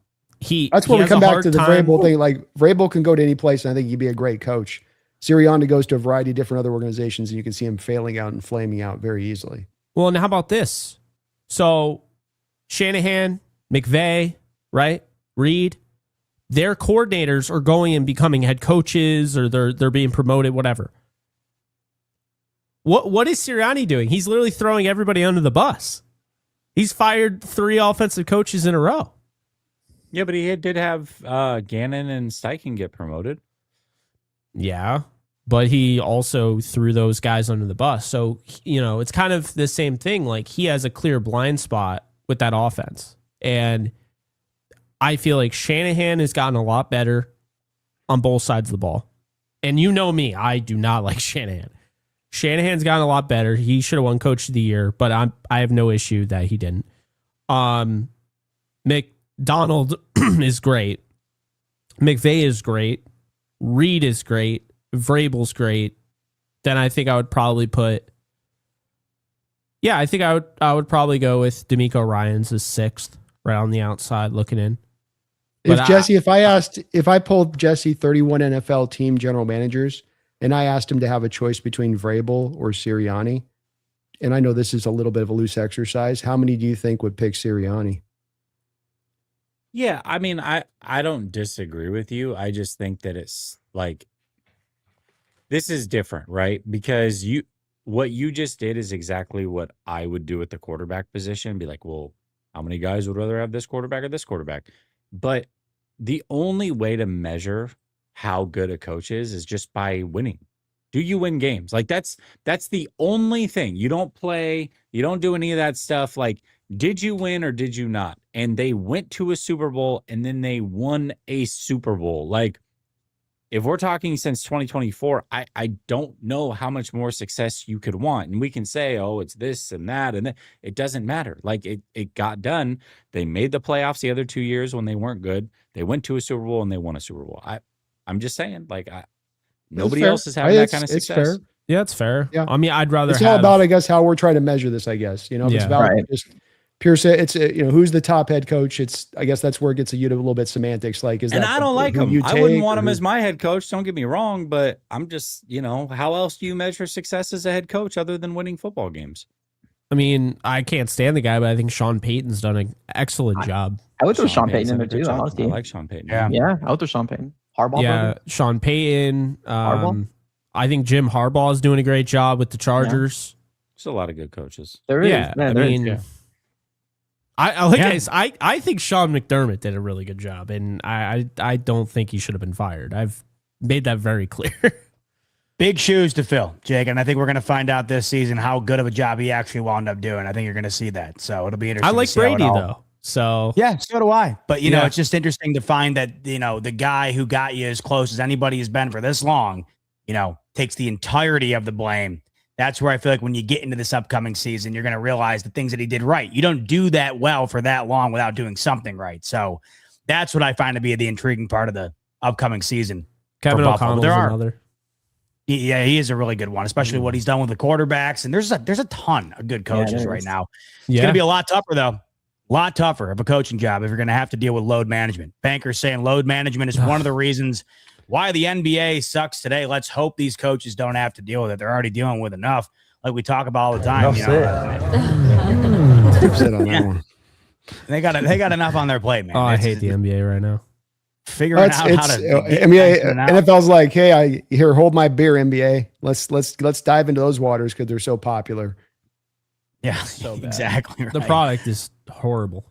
That's where we come back to the Vrabel thing. Like Vrabel can go to any place, and I think he'd be a great coach. Sirianni goes to a variety of different other organizations, and you can see him failing out and flaming out very easily. Well, and how about this? So Shanahan, McVay, right? Reed, their coordinators are going and becoming head coaches, or they're being promoted, whatever. What is Sirianni doing? He's literally throwing everybody under the bus. He's fired 3 offensive coaches in a row. Yeah, but he did have Gannon and Steichen get promoted. Yeah, but he also threw those guys under the bus. So, it's kind of the same thing. Like, he has a clear blind spot with that offense. And I feel like Shanahan has gotten a lot better on both sides of the ball. And you know me, I do not like Shanahan. Shanahan's gotten a lot better. He should have won Coach of the Year, but I have no issue that he didn't. McDonald is great. McVay is great. Reed is great. Vrabel's great. Then I think I would probably I would probably go with DeMeco Ryans as 6th, right on the outside looking in. If I pulled Jesse 31 NFL team general managers and I asked him to have a choice between Vrabel or Sirianni, and I know this is a little bit of a loose exercise, how many do you think would pick Sirianni? Yeah, I mean, I don't disagree with you. I just think that it's like, this is different, right? Because what you just did is exactly what I would do at the quarterback position. Be like, well, how many guys would rather have this quarterback or this quarterback? But the only way to measure how good a coach is just by winning. Do you win games? Like that's the only thing. You don't play, you don't do any of that stuff. Like, did you win or did you not? And they went to a Super Bowl and then they won a Super Bowl. Like, if we're talking since 2024, I don't know how much more success you could want. And we can say, oh, it's this and that, and it doesn't matter. Like, it got done. They made the playoffs the other 2 years when they weren't good. They went to a Super Bowl and they won a Super Bowl. I'm just saying, like, nobody else is having that kind of success. Fair. Yeah, it's fair. Yeah. I mean, I'd rather it's all about, I guess, how we're trying to measure this, I guess. If it's about just pure, it's, who's the top head coach? I guess that's where it gets a little bit semantics. Like, is and that I don't like him. I wouldn't want him as my head coach. Don't get me wrong, but I'm just, how else do you measure success as a head coach other than winning football games? I mean, I can't stand the guy, but I think Sean Payton's done an excellent job. I would throw Sean Payton in there too, honestly. I like Sean Payton. Yeah, I would throw Sean Payton. Harbaugh. Yeah, brother? Sean Payton. Harbaugh? I think Jim Harbaugh is doing a great job with the Chargers. There's a lot of good coaches. There is. Yeah, I mean, I think Sean McDermott did a really good job, and I don't think he should have been fired. I've made that very clear. Big shoes to fill, Jake, and I think we're going to find out this season how good of a job he actually wound up doing. I think you're going to see that, so it'll be interesting. I like Brady though, so yeah, so do I. But know, it's just interesting to find that the guy who got you as close as anybody has been for this long, takes the entirety of the blame. That's where I feel like when you get into this upcoming season, you're going to realize the things that he did right. You don't do that well for that long without doing something right. So that's what I find to be the intriguing part of the upcoming season. Kevin O'Connell's another. Yeah, he is a really good one, especially what he's done with the quarterbacks. And there's a ton of good coaches right now. It's going to be a lot tougher, though. A lot tougher of a coaching job if you're going to have to deal with load management. Bankers saying load management is one of the reasons why the NBA sucks today. Let's hope these coaches don't have to deal with it. They're already dealing with enough, like we talk about all the time. They got enough on their plate, man. Oh, I hate the NBA right now. figuring out how to. I mean, NFL's like, hey, here, hold my beer, NBA. Let's dive into those waters because they're so popular. Yeah, So bad. Exactly. Right. The product is horrible.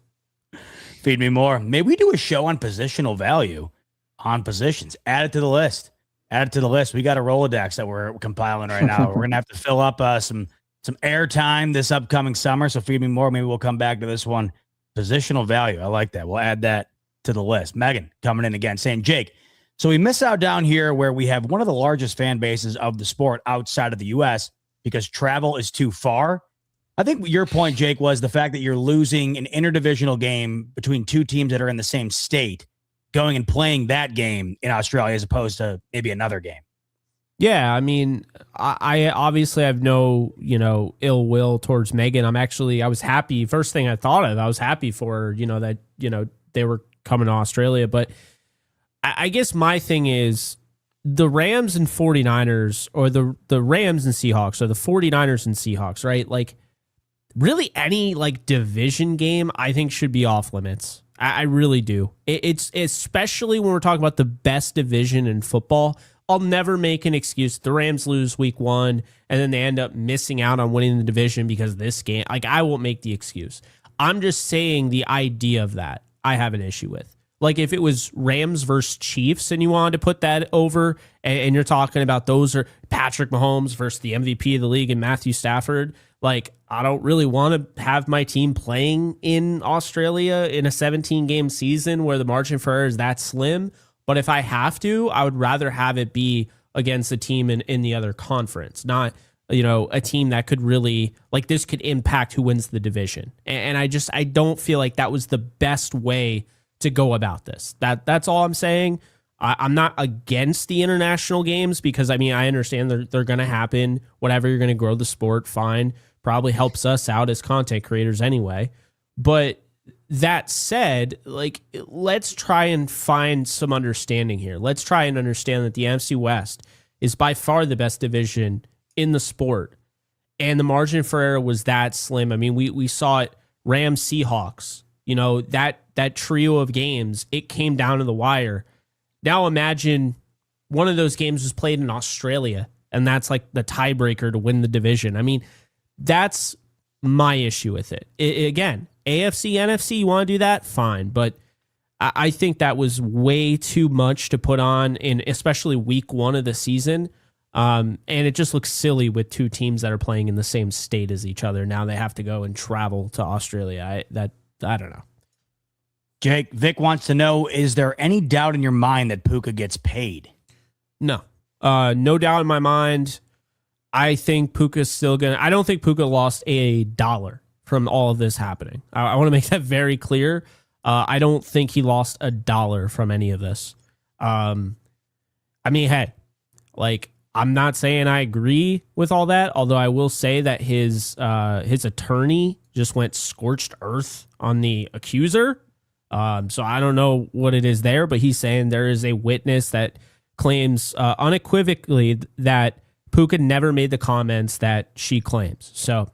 Feed me more. Maybe we do a show on positional value on positions. Add it to the list. We got a Rolodex that we're compiling right now. We're gonna have to fill up some airtime this upcoming summer. So feed me more. Maybe we'll come back to this one. Positional value. I like that. We'll add that to the list. Megan coming in again saying, Jake, so we miss out down here where we have one of the largest fan bases of the sport outside of the U.S. because travel is too far. I think your point, Jake, was the fact that you're losing an interdivisional game between two teams that are in the same state, going and playing that game in Australia as opposed to maybe another game. Yeah, I mean, I obviously have no, ill will towards Megan. I was happy. First thing I thought of, I was happy for her, that, they were coming to Australia. But I guess my thing is the Rams and 49ers, or the Rams and Seahawks, or the 49ers and Seahawks, right? Like, really any division game I think should be off limits. I really do. It's especially when we're talking about the best division in football. I'll never make an excuse. The Rams lose week 1 and then they end up missing out on winning the division because of this game. I won't make the excuse. I'm just saying the idea of that I have an issue with. Like if it was Rams versus Chiefs and you wanted to put that over and you're talking about those are Patrick Mahomes versus the MVP of the league and Matthew Stafford, I don't really want to have my team playing in Australia in a 17-game season where the margin for error is that slim. But if I have to, I would rather have it be against a team in the other conference, not, a team that could really, this could impact who wins the division. And I don't feel like that was the best way to go about this. That's all I'm saying. I'm not against the international games because, I understand they're going to happen. Whatever, you're going to grow the sport, fine. Probably helps us out as content creators anyway. But that said, let's try and find some understanding here. Let's try and understand that the NFC West is by far the best division in the sport. And the margin for error was that slim. We saw it, Rams, Seahawks, that trio of games, it came down to the wire. Now imagine one of those games was played in Australia, and that's the tiebreaker to win the division. That's my issue with it. Again, AFC, NFC, you want to do that? Fine. But I think that was way too much to put on in especially week 1 of the season. And it just looks silly with two teams that are playing in the same state as each other. Now they have to go and travel to Australia. I don't know. Jake, Vic wants to know, is there any doubt in your mind that Puka gets paid? No. No doubt in my mind. I think Puka's still going to... I don't think Puka lost a dollar from all of this happening. I want to make that very clear. I don't think he lost a dollar from any of this. Hey, I'm not saying I agree with all that, although I will say that his attorney just went scorched earth on the accuser. So I don't know what it is there, but he's saying there is a witness that claims unequivocally that Puka never made the comments that she claims. So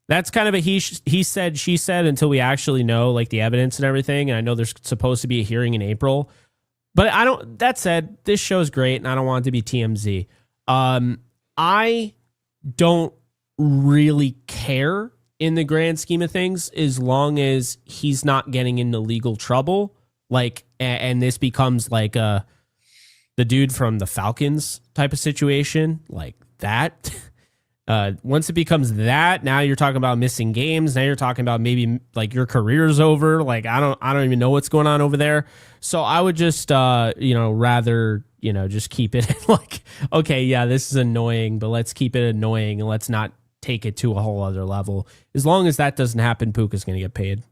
that's kind of a he said, she said until we actually know the evidence and everything. And I know there's supposed to be a hearing in April, but that said, this show's great and I don't want it to be TMZ. I don't really care in the grand scheme of things, as long as he's not getting into legal trouble, and this becomes the dude from the Falcons type of situation, that. Once it becomes that, now you're talking about missing games. Now you're talking about maybe your career's over. I don't even know what's going on over there. So I would just, rather, just keep it okay, yeah, this is annoying, but let's keep it annoying and let's not take it to a whole other level. As long as that doesn't happen, Puka's going to get paid.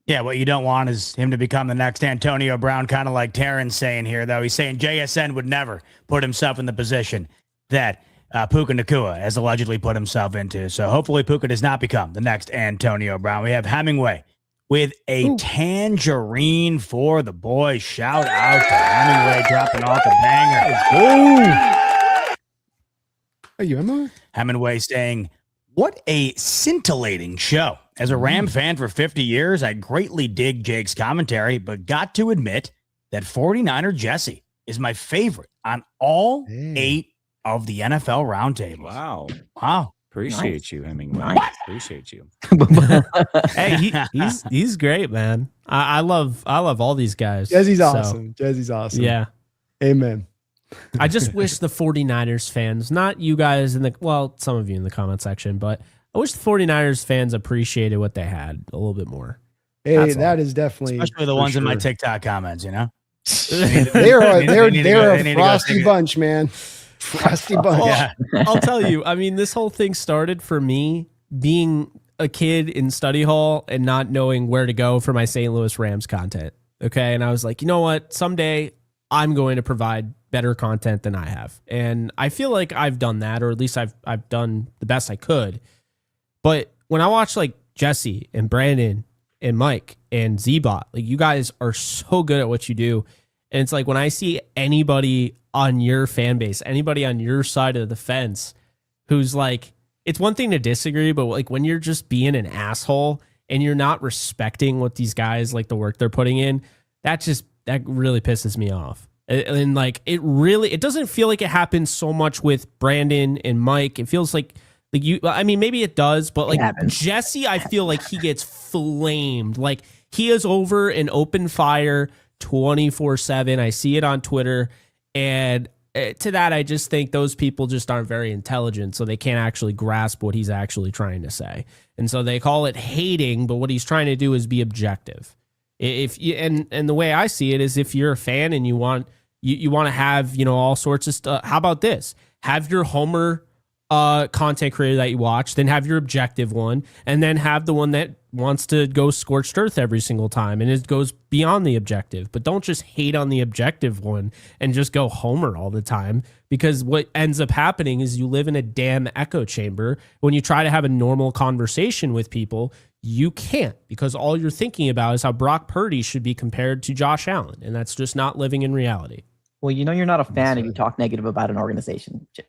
Yeah, what you don't want is him to become the next Antonio Brown, kind of like Taryn's saying here, though. He's saying JSN would never put himself in the position that Puka Nacua has allegedly put himself into. So hopefully Puka does not become the next Antonio Brown. We have Hemingway with a tangerine for the boys. Shout out to Hemingway dropping off a banger. Are you Emma? Hemingway saying, what a scintillating show. As a Ram fan for 50 years, I greatly dig Jake's commentary, but got to admit, that 49er Jesse is my favorite on all 8 of the NFL roundtables. Wow. Appreciate you, Hemingway. Nice. Appreciate you. Hey, he's great, man. I love all these guys. Jesse's awesome. Jesse's awesome. Yeah. Amen. I just wish the 49ers fans, not you guys some of you in the comment section, but I wish the 49ers fans appreciated what they had a little bit more. Hey, that is definitely, especially the ones in my TikTok comments, you know. They're a frosty bunch, man. Frosty bunch. Yeah. I'll tell you, I mean, this whole thing started for me being a kid in study hall and not knowing where to go for my St. Louis Rams content. Okay. And I was like, you know what? Someday I'm going to provide better content than I have. And I feel like I've done that, or at least I've done the best I could. But when I watch like Jesse and Brandon and Mike and Z-Bot, like, you guys are so good at what you do. And it's like, when I see anybody on your fan base, anybody on your side of the fence who's like, it's one thing to disagree, but like when you're just being an asshole and you're not respecting what these guys, like the work they're putting in, that really pisses me off. And like, it doesn't feel like it happens so much with Brandon and Mike. It feels like you, I mean, maybe it does, but like Jesse, I feel like he gets flamed. Like, he is over an open fire 24/7. I see it on Twitter. And to that, I just think those people just aren't very intelligent, so they can't actually grasp what he's actually trying to say. And so they call it hating, but what he's trying to do is be objective. If you, and the way I see it is, if you're a fan and you want to have, you know, all sorts of stuff, how about this? Have your Homer content creator that you watch, then have your objective one, and then have the one that wants to go scorched earth every single time and it goes beyond the objective. But don't just hate on the objective one and just go Homer all the time, because what ends up happening is you live in a damn echo chamber. When you try to have a normal conversation with people, you can't, because all you're thinking about is how Brock Purdy should be compared to Josh Allen, and that's just not living in reality. Well, you know, you're not a fan if you talk negative about an organization, Chick.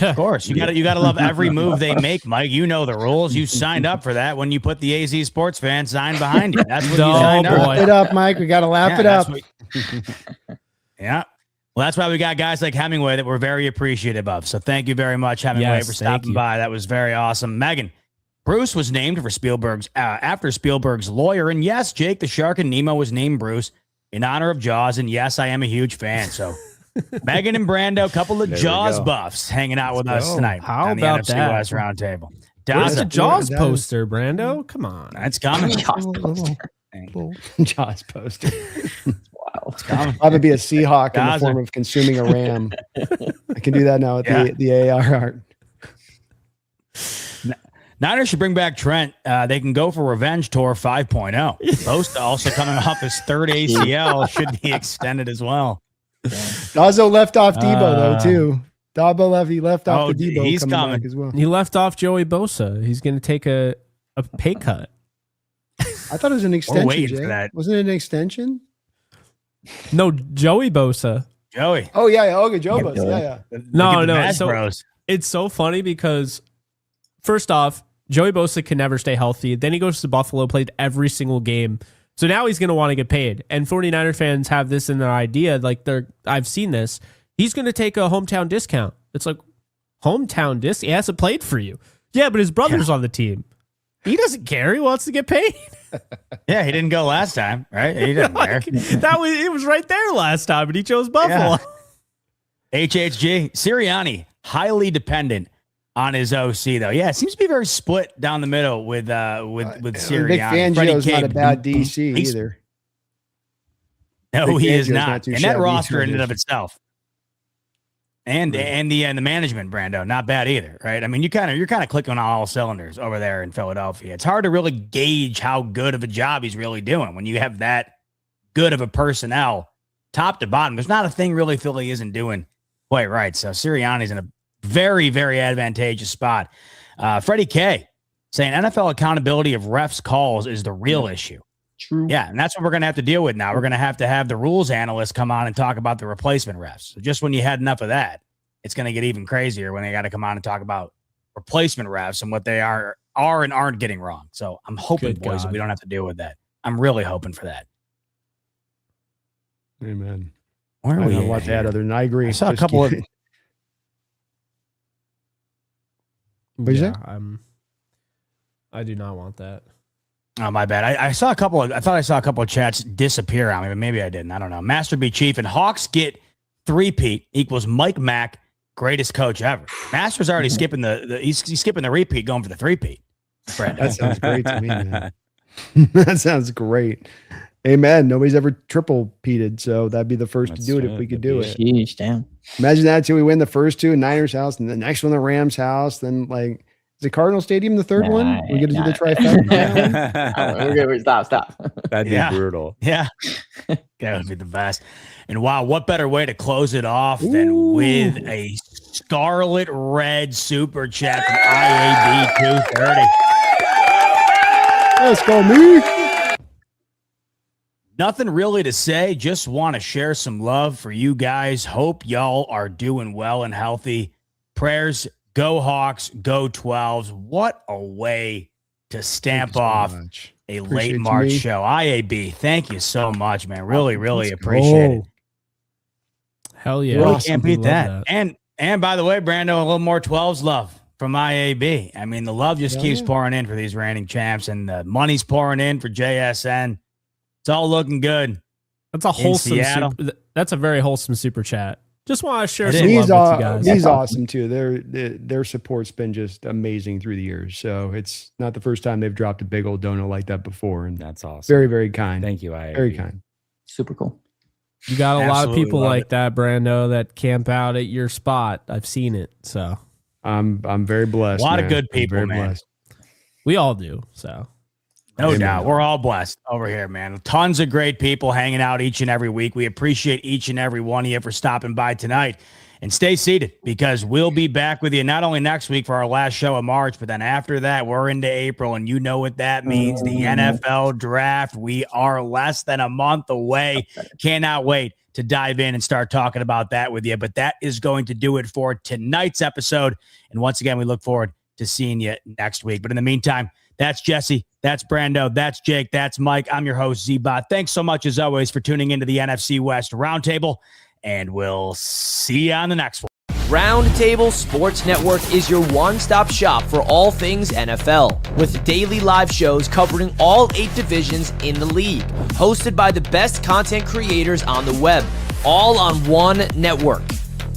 Of course, you gotta love every move they make, Mike. You know the rules. You signed up for that when you put the AZ Sports fan sign behind you. That's what you signed up. Wrap it up, Mike. We gotta lap it up. Yeah. Well, that's why we got guys like Hemingway that we're very appreciative of. So thank you very much, Hemingway, for stopping by. That was very awesome. Megan, Bruce was named for Spielberg's after Spielberg's lawyer, and yes, Jake the Shark and Nemo was named Bruce in honor of Jaws. And yes, I am a huge fan. So. Megan and Brando, a couple of Jaws buffs hanging out with us tonight. How on the about NFC that? West Roundtable. Where's the Jaws poster, Brando? Come on. That's coming. Jaws poster. Wow. It's coming. I'm going to be a Seahawk in the form of consuming a ram. I can do that now with the AR art. Niners should bring back Trent. They can go for Revenge Tour 5.0. Bosa also coming off his third ACL, should be extended as well. Dazzo left off Debo though too. He left off the Debo. He's coming back as well. He left off Joey Bosa. He's going to take a pay cut. I thought it was an extension. Waiting for that. Wasn't it an extension? No, Joey Bosa. Joey. Oh yeah. Okay, Joe Bosa. Yeah. No. So it's so funny because first off, Joey Bosa can never stay healthy. Then he goes to Buffalo, played every single game. So now he's going to want to get paid. And 49er fans have this in their idea. Like, I've seen this. He's going to take a hometown discount. It's like, hometown discount? He hasn't played for you. Yeah, but his brother's on the team. He doesn't care. He wants to get paid. Yeah, he didn't go last time, right? He didn't care. It was right there last time, and he chose Buffalo. Yeah. HHG. Sirianni, highly dependent on his OC, though. Yeah, it seems to be very split down the middle with Sirianni. Vic Fangio's not a bad DC either. No, he is not. And that roster in and of itself. And the management, Brando, not bad either, right? I mean, you're kind of clicking on all cylinders over there in Philadelphia. It's hard to really gauge how good of a job he's really doing when you have that good of a personnel, top to bottom. There's not a thing really Philly isn't doing quite right. So Sirianni's in a very, very advantageous spot. Freddie K saying NFL accountability of refs' calls is the real issue. True. Yeah, and that's what we're going to have to deal with now. We're going to have the rules analysts come on and talk about the replacement refs. So just when you had enough of that, it's going to get even crazier when they got to come on and talk about replacement refs and what they are and aren't getting wrong. So I'm hoping, boys, that we don't have to deal with that. I'm really hoping for that. Amen. Where are I we? don't know what to add other than I agree. I saw a Just couple of. kidding. What'd you say? I do not want that. Oh, my bad. I saw a couple of. I thought I saw a couple of chats disappear on me, but maybe I didn't. I don't know. Master B Chief and Hawks get three-peat equals Mike Mack, greatest coach ever. Master's already skipping he's skipping the repeat, going for the three-peat. That sounds great to me, man. That sounds great. Amen. Nobody's ever triple-peated, so that'd be the first to do it if we could do it. Jeez, damn. Imagine that till we win the first two in Niners house, and the next one the Rams house. Then is the Cardinal Stadium the third one? We get to do the trifecta. We're good. Stop. That'd be brutal. Yeah, that would be the best. And wow, what better way to close it off than with a scarlet red super chat from IAB 230. Let's go, me. Nothing really to say. Just want to share some love for you guys. Hope y'all are doing well and healthy. Prayers. Go Hawks. Go 12s. What a way to stamp off a late March show. IAB, thank you so much, man. Really, really appreciate it. Hell yeah. Really can't beat that. And by the way, Brando, a little more 12s love from IAB. I mean, the love just keeps pouring in for these reigning champs, and the money's pouring in for JSN. It's all looking good. That's a wholesome. That's a very wholesome super chat. Just want to share some love with you guys. He's awesome too. Their support's been just amazing through the years. So it's not the first time they've dropped a big old donut like that before. And that's awesome. Very, very kind. Thank you, IAB. Very kind. Super cool. You got a lot of people like that, Brando, that camp out at your spot. I've seen it. So I'm very blessed. A lot of good people, man. Blessed. We all do. So no doubt. We're all blessed over here, man. Tons of great people hanging out each and every week. We appreciate each and every one of you for stopping by tonight. And stay seated, because we'll be back with you not only next week for our last show of March, but then after that, we're into April, and you know what that means. The NFL draft. We are less than a month away. Cannot wait to dive in and start talking about that with you. But that is going to do it for tonight's episode. And once again, we look forward to seeing you next week. But in the meantime, that's Jesse, that's Brando, that's Jake, that's Mike. I'm your host, Z-Bot. Thanks so much, as always, for tuning into the NFC West Roundtable, and we'll see you on the next one. Roundtable Sports Network is your one-stop shop for all things NFL, with daily live shows covering all 8 divisions in the league, hosted by the best content creators on the web, all on one network.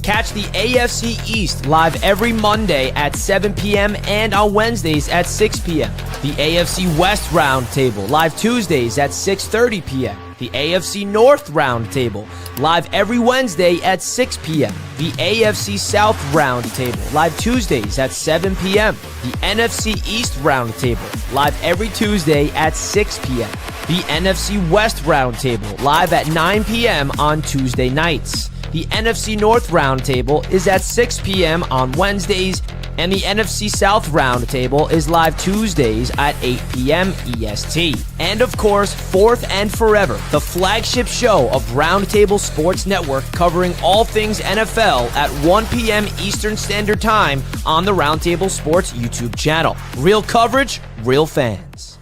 Catch the AFC East live every Monday at 7 p.m. and on Wednesdays at 6 p.m. The AFC West Roundtable live Tuesdays at 6:30 p.m. The AFC North Roundtable live every Wednesday at 6 p.m. The AFC South Roundtable live Tuesdays at 7 p.m. The NFC East Roundtable live every Tuesday at 6 p.m. The NFC West Roundtable live at 9 p.m. on Tuesday nights. The NFC North Roundtable is at 6 p.m. on Wednesdays, and the NFC South Roundtable is live Tuesdays at 8 p.m. EST. And of course, fourth and forever, the flagship show of Roundtable Sports Network, covering all things NFL at 1 p.m. Eastern Standard Time on the Roundtable Sports YouTube channel. Real coverage, real fans.